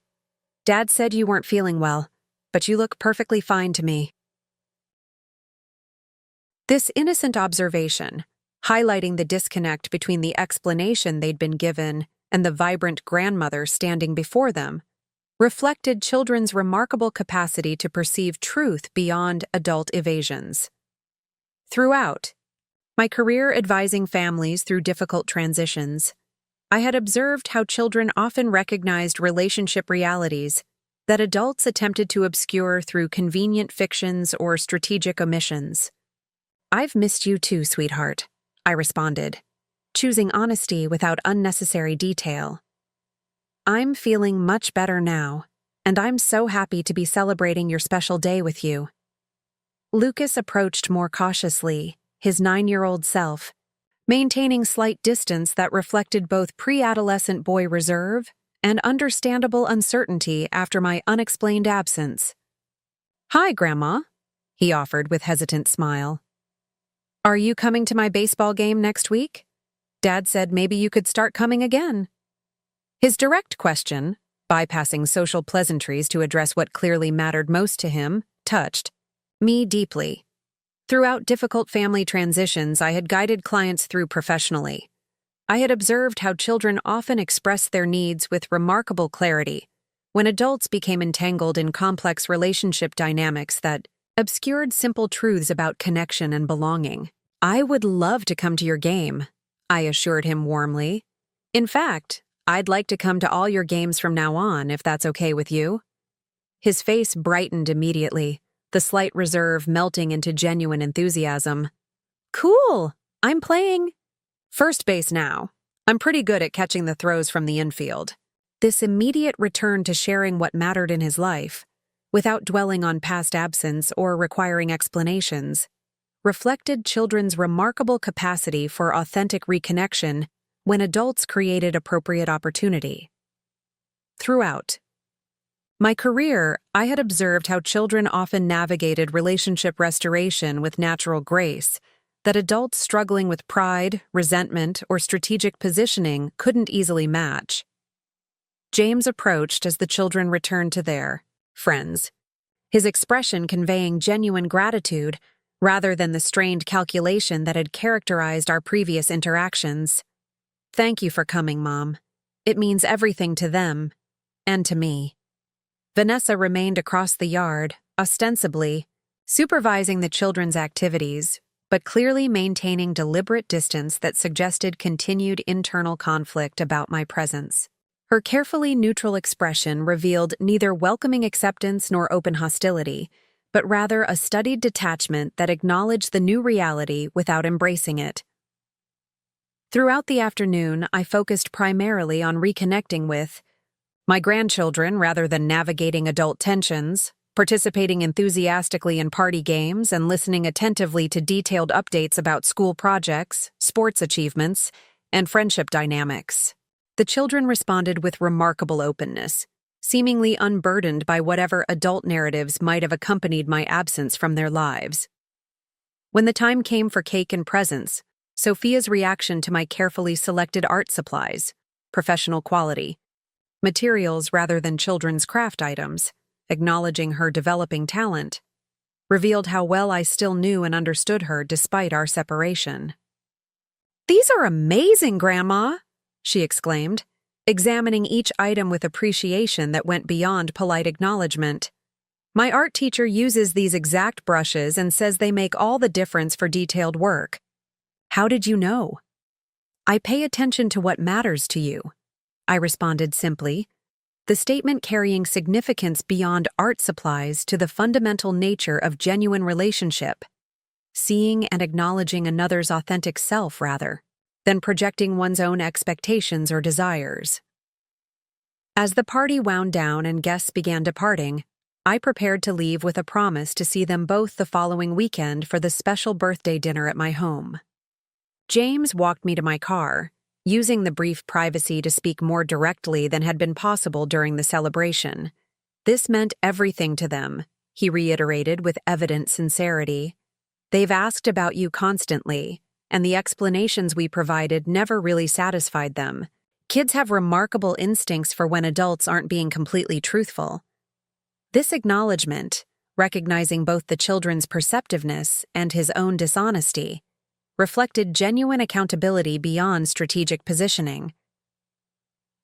"Dad said you weren't feeling well, but you look perfectly fine to me." This innocent observation, highlighting the disconnect between the explanation they'd been given and the vibrant grandmother standing before them, reflected children's remarkable capacity to perceive truth beyond adult evasions. Throughout my career advising families through difficult transitions, I had observed how children often recognized relationship realities that adults attempted to obscure through convenient fictions or strategic omissions. "I've missed you too, sweetheart," I responded, choosing honesty without unnecessary detail. "I'm feeling much better now, and I'm so happy to be celebrating your special day with you." Lucas approached more cautiously, his 9-year-old self, maintaining slight distance that reflected both pre-adolescent boy reserve and understandable uncertainty after my unexplained absence. "Hi, Grandma," he offered with hesitant smile. "Are you coming to my baseball game next week? Dad said maybe you could start coming again." His direct question, bypassing social pleasantries to address what clearly mattered most to him, touched me deeply. Throughout difficult family transitions I had guided clients through professionally, I had observed how children often expressed their needs with remarkable clarity when adults became entangled in complex relationship dynamics that obscured simple truths about connection and belonging. "I would love to come to your game," I assured him warmly. "In fact, I'd like to come to all your games from now on, if that's okay with you." His face brightened immediately, the slight reserve melting into genuine enthusiasm. "Cool! I'm playing first base now. I'm pretty good at catching the throws from the infield." This immediate return to sharing what mattered in his life, without dwelling on past absence or requiring explanations, reflected children's remarkable capacity for authentic reconnection when adults created appropriate opportunity. Throughout my career, I had observed how children often navigated relationship restoration with natural grace that adults struggling with pride, resentment, or strategic positioning couldn't easily match. James approached as the children returned to their friends, his expression conveying genuine gratitude rather than the strained calculation that had characterized our previous interactions. "Thank you for coming, Mom. It means everything to them, and to me." Vanessa remained across the yard, ostensibly supervising the children's activities, but clearly maintaining deliberate distance that suggested continued internal conflict about my presence. Her carefully neutral expression revealed neither welcoming acceptance nor open hostility, but rather a studied detachment that acknowledged the new reality without embracing it. Throughout the afternoon, I focused primarily on reconnecting with my grandchildren rather than navigating adult tensions, participating enthusiastically in party games and listening attentively to detailed updates about school projects, sports achievements, and friendship dynamics. The children responded with remarkable openness, seemingly unburdened by whatever adult narratives might have accompanied my absence from their lives. When the time came for cake and presents, Sophia's reaction to my carefully selected art supplies, professional quality, materials rather than children's craft items, acknowledging her developing talent, revealed how well I still knew and understood her despite our separation. "These are amazing, Grandma!" she exclaimed, examining each item with appreciation that went beyond polite acknowledgement. "My art teacher uses these exact brushes and says they make all the difference for detailed work." "How did you know?" "I pay attention to what matters to you," I responded simply, the statement carrying significance beyond art supplies to the fundamental nature of genuine relationship, seeing and acknowledging another's authentic self rather than projecting one's own expectations or desires. As the party wound down and guests began departing, I prepared to leave with a promise to see them both the following weekend for the special birthday dinner at my home. James walked me to my car, using the brief privacy to speak more directly than had been possible during the celebration. "This meant everything to them," he reiterated with evident sincerity. "They've asked about you constantly, and the explanations we provided never really satisfied them. Kids have remarkable instincts for when adults aren't being completely truthful." This acknowledgement, recognizing both the children's perceptiveness and his own dishonesty, reflected genuine accountability beyond strategic positioning.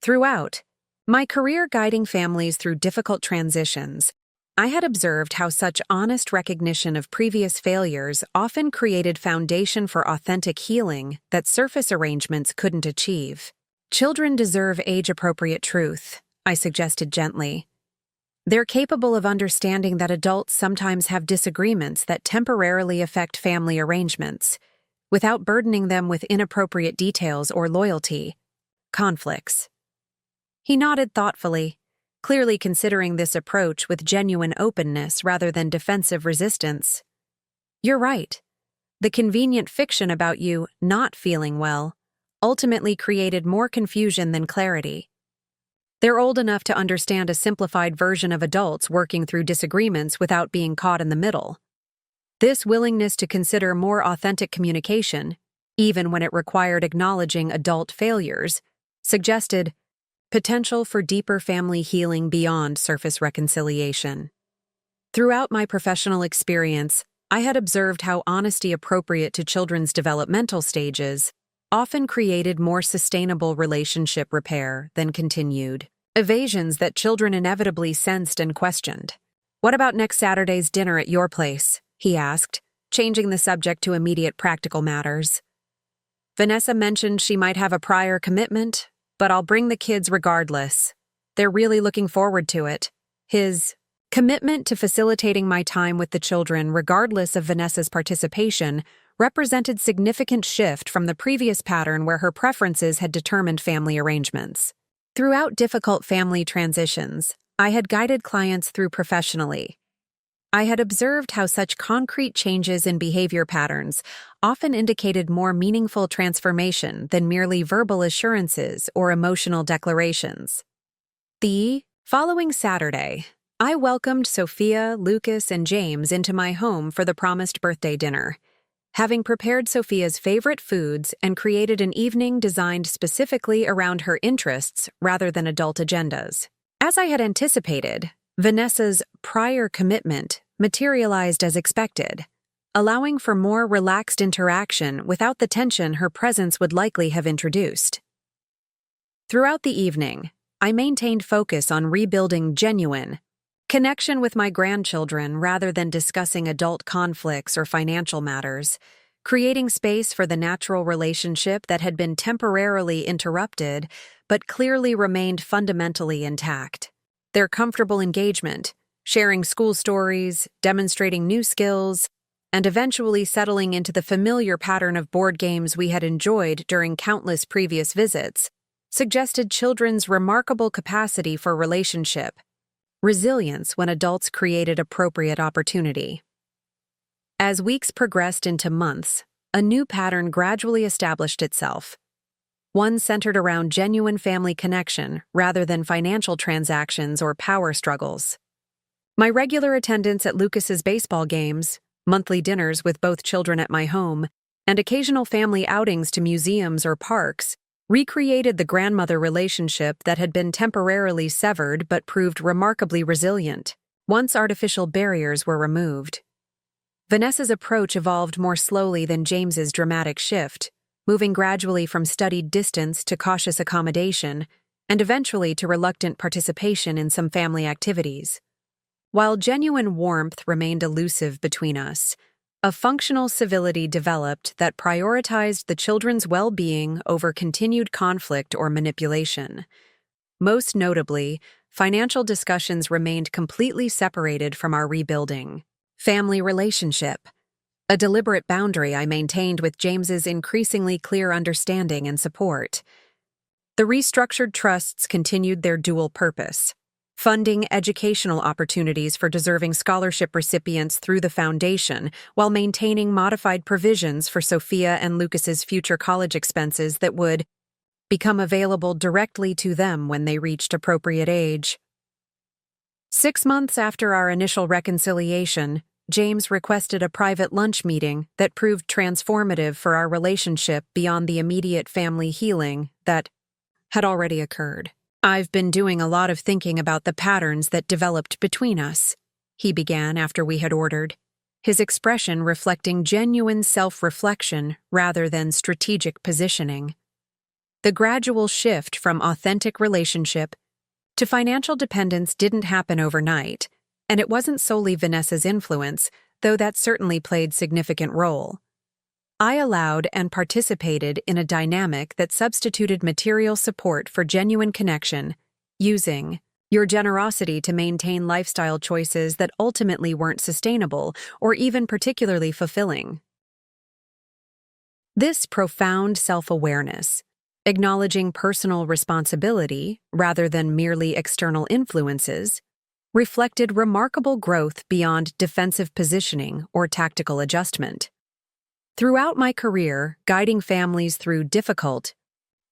Throughout my career guiding families through difficult transitions, I had observed how such honest recognition of previous failures often created foundation for authentic healing that surface arrangements couldn't achieve. "Children deserve age-appropriate truth," I suggested gently. They're capable of understanding that adults sometimes have disagreements that temporarily affect family arrangements, without burdening them with inappropriate details or loyalty conflicts. He nodded thoughtfully, clearly considering this approach with genuine openness rather than defensive resistance. You're right. The convenient fiction about you not feeling well ultimately created more confusion than clarity. They're old enough to understand a simplified version of adults working through disagreements without being caught in the middle. This willingness to consider more authentic communication, even when it required acknowledging adult failures, suggested potential for deeper family healing beyond surface reconciliation. Throughout my professional experience, I had observed how honesty appropriate to children's developmental stages often created more sustainable relationship repair than continued evasions that children inevitably sensed and questioned. "What about next Saturday's dinner at your place?" he asked, changing the subject to immediate practical matters. "Vanessa mentioned she might have a prior commitment, but I'll bring the kids regardless. They're really looking forward to it." His commitment to facilitating my time with the children regardless of Vanessa's participation represented significant shift from the previous pattern where her preferences had determined family arrangements. Throughout difficult family transitions, I had guided clients through professionally. I had observed how such concrete changes in behavior patterns often indicated more meaningful transformation than merely verbal assurances or emotional declarations. The following Saturday, I welcomed Sophia, Lucas, and James into my home for the promised birthday dinner, having prepared Sophia's favorite foods and created an evening designed specifically around her interests rather than adult agendas. As I had anticipated, Vanessa's prior commitment materialized as expected, allowing for more relaxed interaction without the tension her presence would likely have introduced. Throughout the evening, I maintained focus on rebuilding genuine connection with my grandchildren rather than discussing adult conflicts or financial matters, creating space for the natural relationship that had been temporarily interrupted but clearly remained fundamentally intact. Their comfortable engagement, sharing school stories, demonstrating new skills, and eventually settling into the familiar pattern of board games we had enjoyed during countless previous visits, suggested children's remarkable capacity for relationship, resilience when adults created appropriate opportunity. As weeks progressed into months, a new pattern gradually established itself, one centered around genuine family connection rather than financial transactions or power struggles. My regular attendance at Lucas's baseball games, monthly dinners with both children at my home, and occasional family outings to museums or parks recreated the grandmother relationship that had been temporarily severed but proved remarkably resilient once artificial barriers were removed. Vanessa's approach evolved more slowly than James's dramatic shift, moving gradually from studied distance to cautious accommodation, and eventually to reluctant participation in some family activities. While genuine warmth remained elusive between us, a functional civility developed that prioritized the children's well-being over continued conflict or manipulation. Most notably, financial discussions remained completely separated from our rebuilding family relationship, a deliberate boundary I maintained with James's increasingly clear understanding and support. The restructured trusts continued their dual purpose, funding educational opportunities for deserving scholarship recipients through the foundation while maintaining modified provisions for Sophia and Lucas's future college expenses that would become available directly to them when they reached appropriate age. 6 months after our initial reconciliation, James requested a private lunch meeting that proved transformative for our relationship beyond the immediate family healing that had already occurred. "I've been doing a lot of thinking about the patterns that developed between us," he began after we had ordered, his expression reflecting genuine self-reflection rather than strategic positioning. The gradual shift from authentic relationship to financial dependence didn't happen overnight, and it wasn't solely Vanessa's influence, though that certainly played significant role. I allowed and participated in a dynamic that substituted material support for genuine connection, using your generosity to maintain lifestyle choices that ultimately weren't sustainable or even particularly fulfilling. This profound self-awareness, acknowledging personal responsibility rather than merely external influences, reflected remarkable growth beyond defensive positioning or tactical adjustment. Throughout my career, guiding families through difficult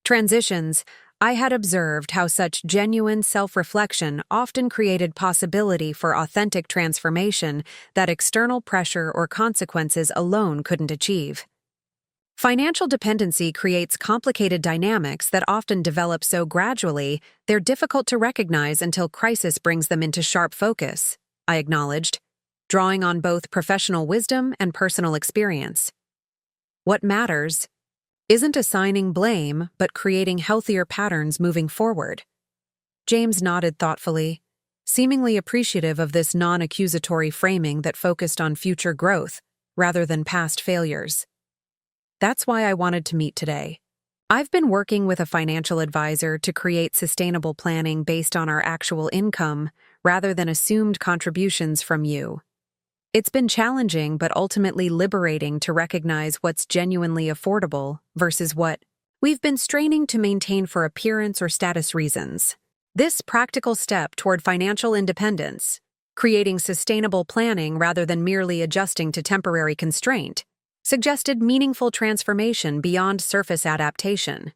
transitions, I had observed how such genuine self-reflection often created possibility for authentic transformation that external pressure or consequences alone couldn't achieve. Financial dependency creates complicated dynamics that often develop so gradually they're difficult to recognize until crisis brings them into sharp focus, I acknowledged, drawing on both professional wisdom and personal experience. What matters isn't assigning blame, but creating healthier patterns moving forward. James nodded thoughtfully, seemingly appreciative of this non-accusatory framing that focused on future growth rather than past failures. That's why I wanted to meet today. I've been working with a financial advisor to create sustainable planning based on our actual income rather than assumed contributions from you. It's been challenging but ultimately liberating to recognize what's genuinely affordable versus what we've been straining to maintain for appearance or status reasons. This practical step toward financial independence, creating sustainable planning rather than merely adjusting to temporary constraint, suggested meaningful transformation beyond surface adaptation.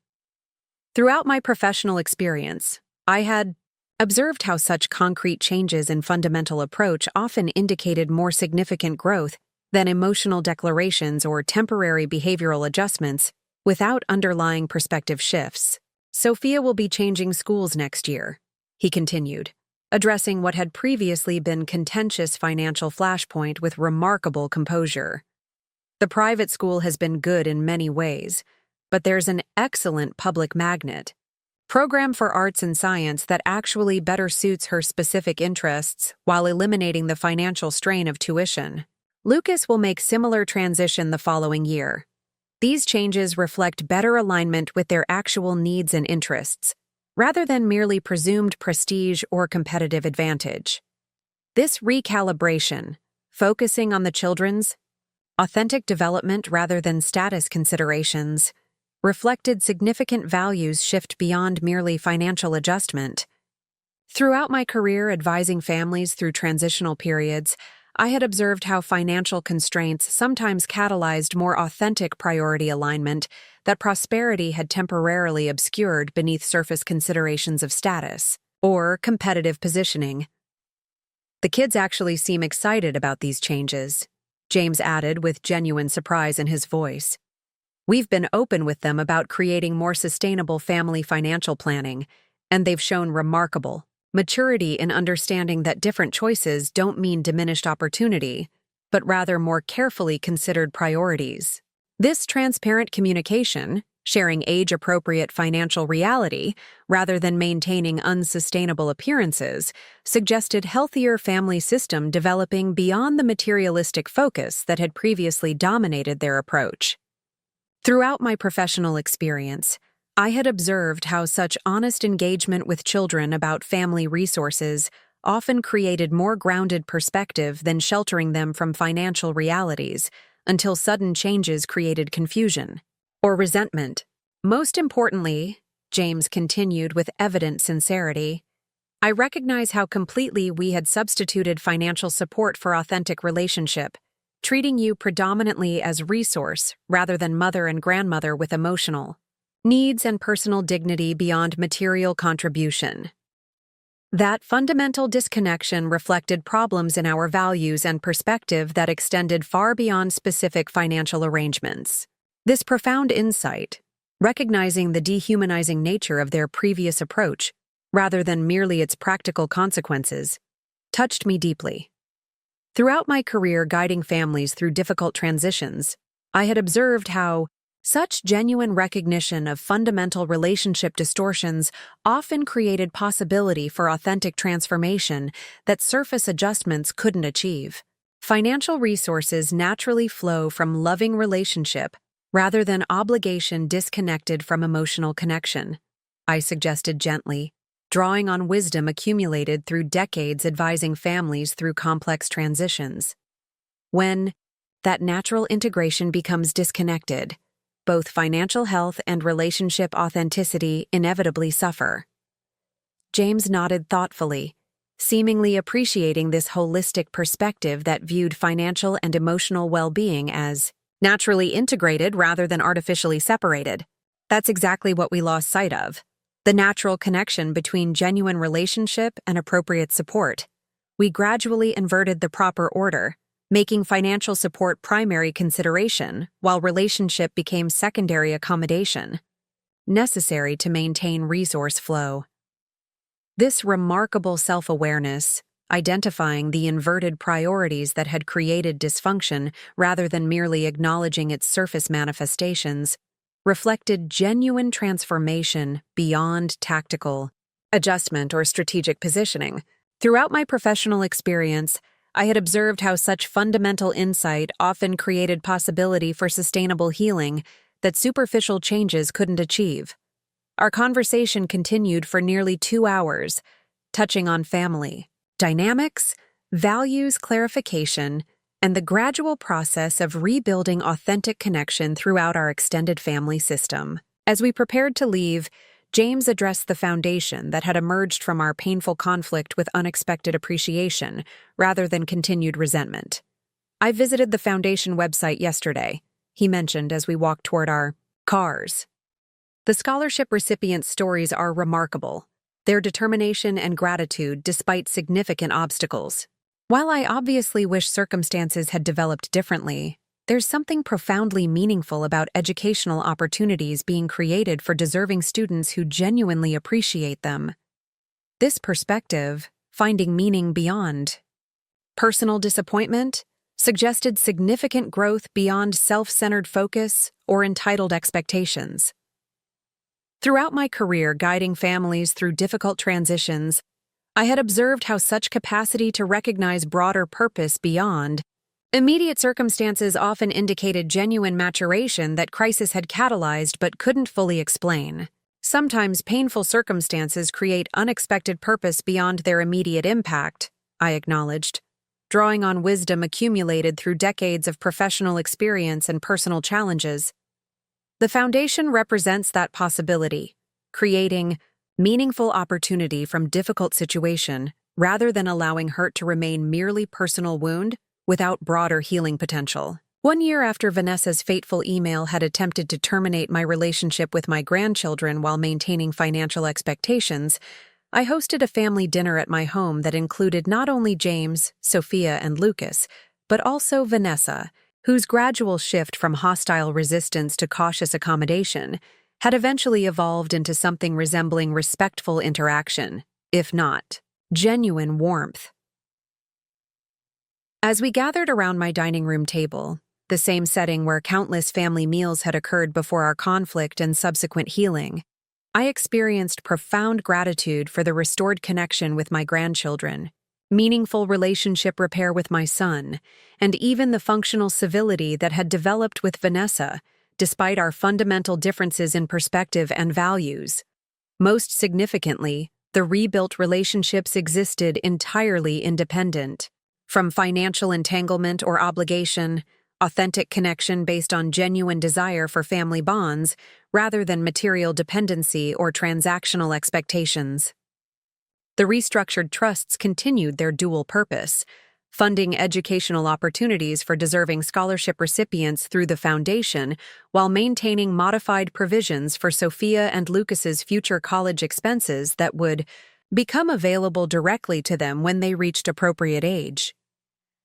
Throughout my professional experience, I had observed how such concrete changes in fundamental approach often indicated more significant growth than emotional declarations or temporary behavioral adjustments without underlying perspective shifts. Sophia will be changing schools next year, he continued, addressing what had previously been contentious financial flashpoint with remarkable composure. The private school has been good in many ways, but there's an excellent public magnet program for arts and science that actually better suits her specific interests while eliminating the financial strain of tuition. Lucas will make similar transition the following year. These changes reflect better alignment with their actual needs and interests, rather than merely presumed prestige or competitive advantage. This recalibration, focusing on the children's authentic development rather than status considerations, reflected significant values shift beyond merely financial adjustment. Throughout my career advising families through transitional periods, I had observed how financial constraints sometimes catalyzed more authentic priority alignment that prosperity had temporarily obscured beneath surface considerations of status or competitive positioning. The kids actually seem excited about these changes, James added with genuine surprise in his voice. We've been open with them about creating more sustainable family financial planning, and they've shown remarkable maturity in understanding that different choices don't mean diminished opportunity, but rather more carefully considered priorities. This transparent communication, sharing age-appropriate financial reality rather than maintaining unsustainable appearances, suggested healthier family system developing beyond the materialistic focus that had previously dominated their approach. Throughout my professional experience, I had observed how such honest engagement with children about family resources often created more grounded perspective than sheltering them from financial realities until sudden changes created confusion or resentment. Most importantly, James continued with evident sincerity, I recognize how completely we had substituted financial support for authentic relationship, treating you predominantly as resource rather than mother and grandmother with emotional needs and personal dignity beyond material contribution. That fundamental disconnection reflected problems in our values and perspective that extended far beyond specific financial arrangements. This profound insight, recognizing the dehumanizing nature of their previous approach, rather than merely its practical consequences, touched me deeply. Throughout my career guiding families through difficult transitions, I had observed how such genuine recognition of fundamental relationship distortions often created possibility for authentic transformation that surface adjustments couldn't achieve. Financial resources naturally flow from loving relationship rather than obligation disconnected from emotional connection, I suggested gently, drawing on wisdom accumulated through decades advising families through complex transitions. When that natural integration becomes disconnected, both financial health and relationship authenticity inevitably suffer. James nodded thoughtfully, seemingly appreciating this holistic perspective that viewed financial and emotional well-being as naturally integrated rather than artificially separated. That's exactly what we lost sight of: the natural connection between genuine relationship and appropriate support. We gradually inverted the proper order, making financial support primary consideration while relationship became secondary accommodation, necessary to maintain resource flow. This remarkable self-awareness, identifying the inverted priorities that had created dysfunction rather than merely acknowledging its surface manifestations, reflected genuine transformation beyond tactical adjustment or strategic positioning. Throughout my professional experience, I had observed how such fundamental insight often created possibility for sustainable healing that superficial changes couldn't achieve. Our conversation continued for nearly 2 hours, touching on family dynamics, values clarification, and the gradual process of rebuilding authentic connection throughout our extended family system. As we prepared to leave, James addressed the foundation that had emerged from our painful conflict with unexpected appreciation, rather than continued resentment. "I visited the foundation website yesterday," he mentioned as we walked toward our cars. The scholarship recipients' stories are remarkable, their determination and gratitude despite significant obstacles. While I obviously wish circumstances had developed differently, there's something profoundly meaningful about educational opportunities being created for deserving students who genuinely appreciate them. This perspective, finding meaning beyond personal disappointment, suggested significant growth beyond self-centered focus or entitled expectations. Throughout my career guiding families through difficult transitions, I had observed how such capacity to recognize broader purpose beyond immediate circumstances often indicated genuine maturation that crisis had catalyzed but couldn't fully explain. Sometimes painful circumstances create unexpected purpose beyond their immediate impact, I acknowledged, drawing on wisdom accumulated through decades of professional experience and personal challenges. The foundation represents that possibility, creating meaningful opportunity from difficult situation rather than allowing hurt to remain merely personal wound without broader healing potential. 1 year after Vanessa's fateful email had attempted to terminate my relationship with my grandchildren while maintaining financial expectations, I hosted a family dinner at my home that included not only James, Sophia, and Lucas, but also Vanessa, whose gradual shift from hostile resistance to cautious accommodation had eventually evolved into something resembling respectful interaction, if not genuine warmth. As we gathered around my dining room table, the same setting where countless family meals had occurred before our conflict and subsequent healing, I experienced profound gratitude for the restored connection with my grandchildren, meaningful relationship repair with my son, and even the functional civility that had developed with Vanessa, despite our fundamental differences in perspective and values. Most significantly, the rebuilt relationships existed entirely independent. From financial entanglement or obligation, authentic connection based on genuine desire for family bonds, rather than material dependency or transactional expectations. The restructured trusts continued their dual purpose, funding educational opportunities for deserving scholarship recipients through the foundation while maintaining modified provisions for Sophia and Lucas's future college expenses that would become available directly to them when they reached appropriate age.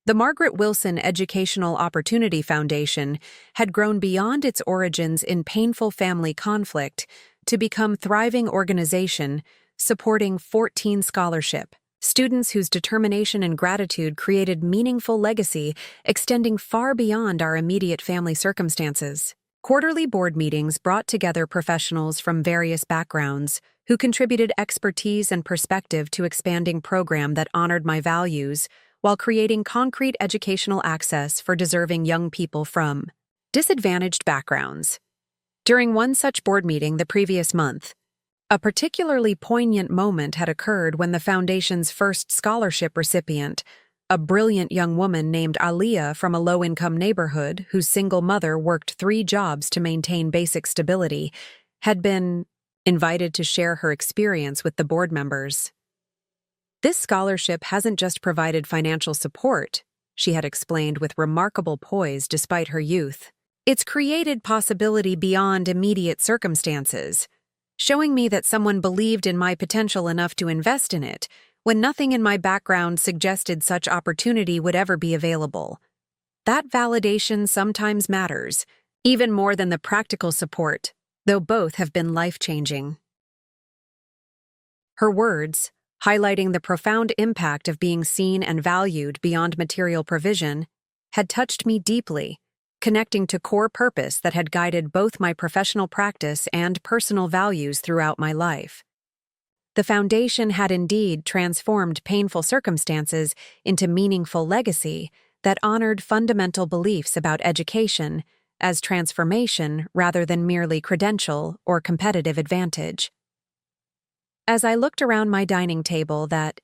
The Margaret Wilson Educational Opportunity Foundation had grown beyond its origins in painful family conflict to become thriving organization supporting 14 scholarship students whose determination and gratitude created meaningful legacy extending far beyond our immediate family circumstances. Quarterly board meetings brought together professionals from various backgrounds who contributed expertise and perspective to expanding program that honored my values while creating concrete educational access for deserving young people from disadvantaged backgrounds. During one such board meeting the previous month, A particularly poignant moment had occurred when the Foundation's first scholarship recipient, a brilliant young woman named Aliyah from a low-income neighborhood whose single mother worked 3 jobs to maintain basic stability, had been invited to share her experience with the board members. "This scholarship hasn't just provided financial support," she had explained with remarkable poise despite her youth. "It's created possibility beyond immediate circumstances, showing me that someone believed in my potential enough to invest in it, when nothing in my background suggested such opportunity would ever be available. That validation sometimes matters, even more than the practical support, though both have been life-changing." Her words, highlighting the profound impact of being seen and valued beyond material provision, had touched me deeply, connecting to core purpose that had guided both my professional practice and personal values throughout my life. The Foundation had indeed transformed painful circumstances into meaningful legacy that honored fundamental beliefs about education as transformation rather than merely credential or competitive advantage. As I looked around my dining table that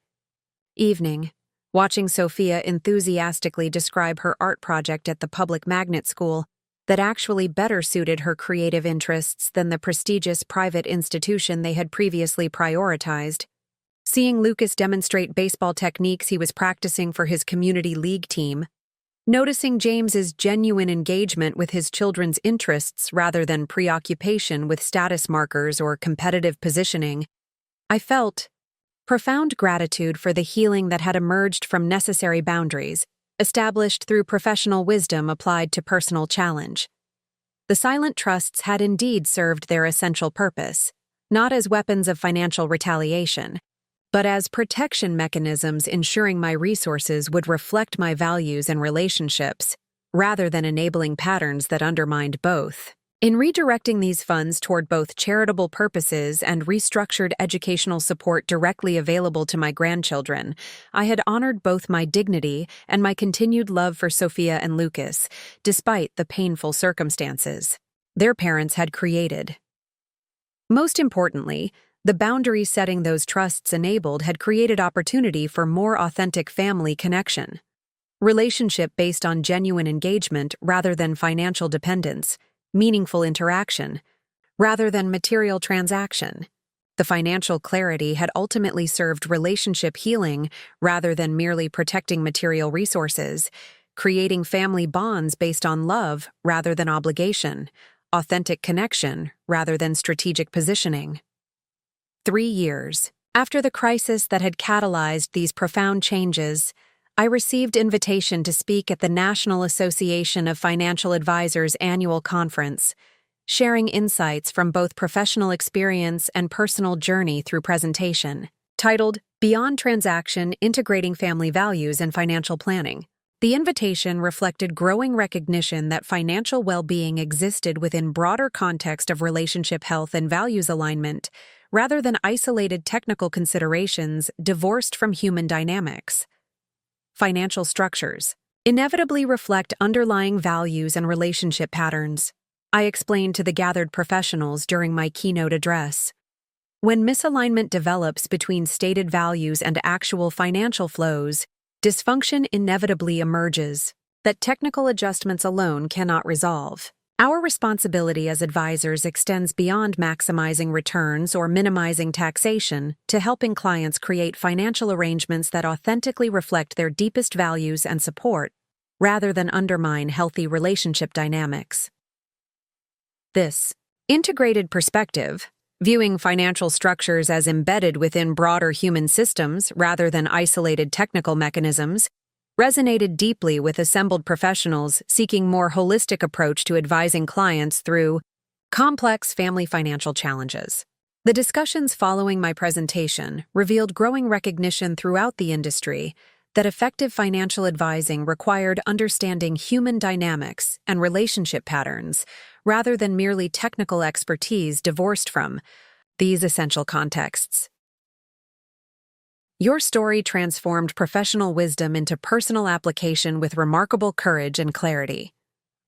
evening, watching Sophia enthusiastically describe her art project at the public magnet school that actually better suited her creative interests than the prestigious private institution they had previously prioritized, seeing Lucas demonstrate baseball techniques he was practicing for his community league team, noticing James's genuine engagement with his children's interests rather than preoccupation with status markers or competitive positioning, I felt profound gratitude for the healing that had emerged from necessary boundaries, established through professional wisdom applied to personal challenge. The silent trusts had indeed served their essential purpose, not as weapons of financial retaliation, but as protection mechanisms ensuring my resources would reflect my values and relationships, rather than enabling patterns that undermined both. In redirecting these funds toward both charitable purposes and restructured educational support directly available to my grandchildren, I had honored both my dignity and my continued love for Sophia and Lucas, despite the painful circumstances their parents had created. Most importantly, the boundary setting those trusts enabled had created opportunity for more authentic family connection. Relationship based on genuine engagement rather than financial dependence, meaningful interaction, rather than material transaction. The financial clarity had ultimately served relationship healing rather than merely protecting material resources, creating family bonds based on love rather than obligation, authentic connection rather than strategic positioning. 3 years after the crisis that had catalyzed these profound changes, I received invitation to speak at the National Association of Financial Advisors annual conference, sharing insights from both professional experience and personal journey through presentation. Titled, "Beyond Transaction, Integrating Family Values and Financial Planning." The invitation reflected growing recognition that financial well-being existed within broader context of relationship health and values alignment, rather than isolated technical considerations divorced from human dynamics. Financial structures inevitably reflect underlying values and relationship patterns, I explained to the gathered professionals during my keynote address. When misalignment develops between stated values and actual financial flows, dysfunction inevitably emerges that technical adjustments alone cannot resolve. Our responsibility as advisors extends beyond maximizing returns or minimizing taxation to helping clients create financial arrangements that authentically reflect their deepest values and support, rather than undermine healthy relationship dynamics. This integrated perspective, viewing financial structures as embedded within broader human systems rather than isolated technical mechanisms, resonated deeply with assembled professionals seeking more holistic approach to advising clients through complex family financial challenges. The discussions following my presentation revealed growing recognition throughout the industry that effective financial advising required understanding human dynamics and relationship patterns rather than merely technical expertise divorced from these essential contexts. Your story transformed professional wisdom into personal application with remarkable courage and clarity,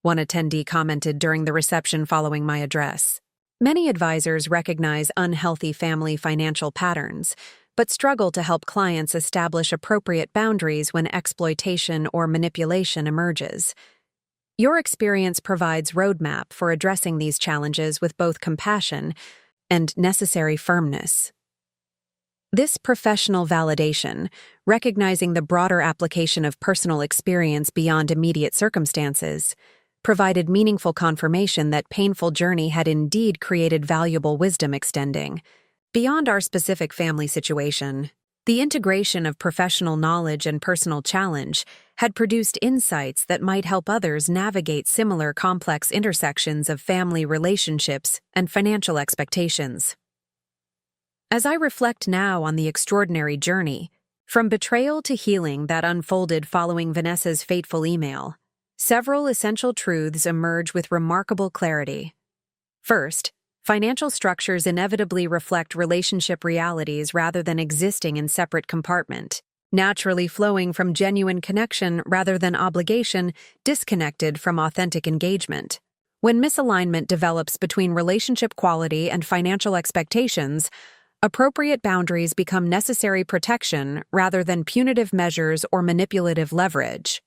one attendee commented during the reception following my address. Many advisors recognize unhealthy family financial patterns, but struggle to help clients establish appropriate boundaries when exploitation or manipulation emerges. Your experience provides roadmap for addressing these challenges with both compassion and necessary firmness. This professional validation, recognizing the broader application of personal experience beyond immediate circumstances, provided meaningful confirmation that painful journey had indeed created valuable wisdom extending beyond our specific family situation. The integration of professional knowledge and personal challenge had produced insights that might help others navigate similar complex intersections of family relationships and financial expectations. As I reflect now on the extraordinary journey, from betrayal to healing that unfolded following Vanessa's fateful email, several essential truths emerge with remarkable clarity. First, financial structures inevitably reflect relationship realities rather than existing in separate compartments, naturally flowing from genuine connection rather than obligation, disconnected from authentic engagement. When misalignment develops between relationship quality and financial expectations, appropriate boundaries become necessary protection rather than punitive measures or manipulative leverage.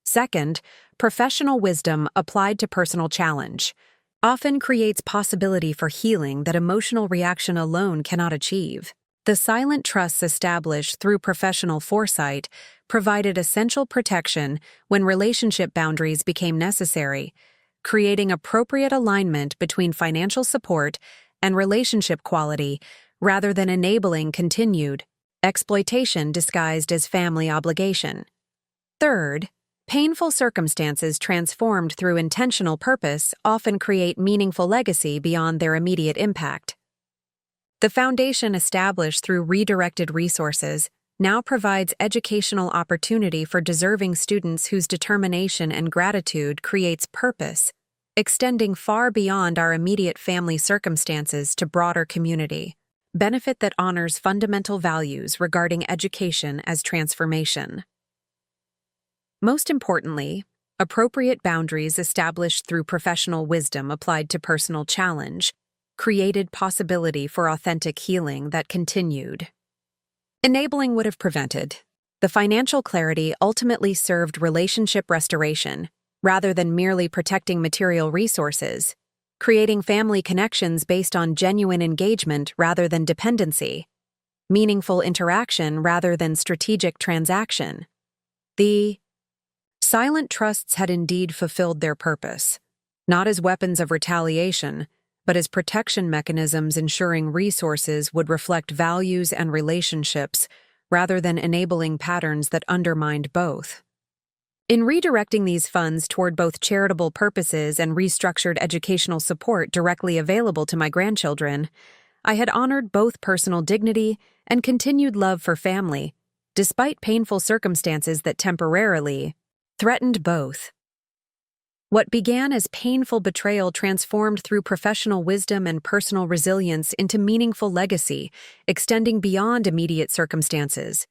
Second, professional wisdom applied to personal challenge often creates possibility for healing that emotional reaction alone cannot achieve. The silent trusts established through professional foresight provided essential protection when relationship boundaries became necessary, creating appropriate alignment between financial support and relationship quality rather than enabling continued exploitation disguised as family obligation. Third, painful circumstances transformed through intentional purpose often create meaningful legacy beyond their immediate impact. The foundation established through redirected resources now provides educational opportunity for deserving students whose determination and gratitude creates purpose, extending far beyond our immediate family circumstances to broader community. Benefit that honors fundamental values regarding education as transformation. Most importantly, appropriate boundaries established through professional wisdom applied to personal challenge created possibility for authentic healing that continued. Enabling would have prevented. The financial clarity ultimately served relationship restoration rather than merely protecting material resources, creating family connections based on genuine engagement rather than dependency, meaningful interaction rather than strategic transaction. The silent trusts had indeed fulfilled their purpose, not as weapons of retaliation, but as protection mechanisms ensuring resources would reflect values and relationships rather than enabling patterns that undermined both. In redirecting these funds toward both charitable purposes and restructured educational support directly available to my grandchildren, I had honored both personal dignity and continued love for family, despite painful circumstances that temporarily threatened both. What began as painful betrayal transformed through professional wisdom and personal resilience into meaningful legacy, extending beyond immediate circumstances,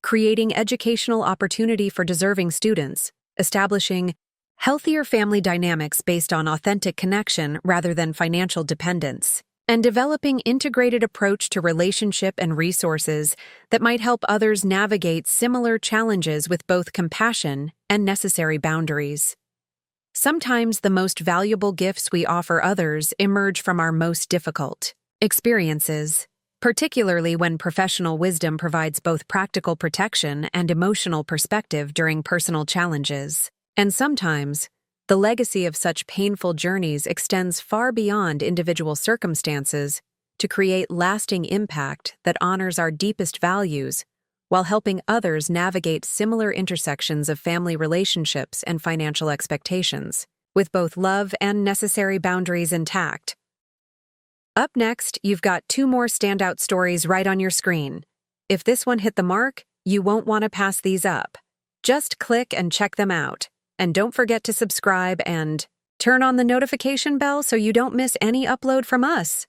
creating educational opportunity for deserving students, establishing healthier family dynamics based on authentic connection rather than financial dependence, and developing integrated approach to relationship and resources that might help others navigate similar challenges with both compassion and necessary boundaries. Sometimes the most valuable gifts we offer others emerge from our most difficult experiences, particularly when professional wisdom provides both practical protection and emotional perspective during personal challenges. And sometimes, the legacy of such painful journeys extends far beyond individual circumstances to create lasting impact that honors our deepest values while helping others navigate similar intersections of family relationships and financial expectations, with both love and necessary boundaries intact. Up next, you've got 2 more standout stories right on your screen. If this one hit the mark, you won't want to pass these up. Just click and check them out. And don't forget to subscribe and turn on the notification bell so you don't miss any upload from us.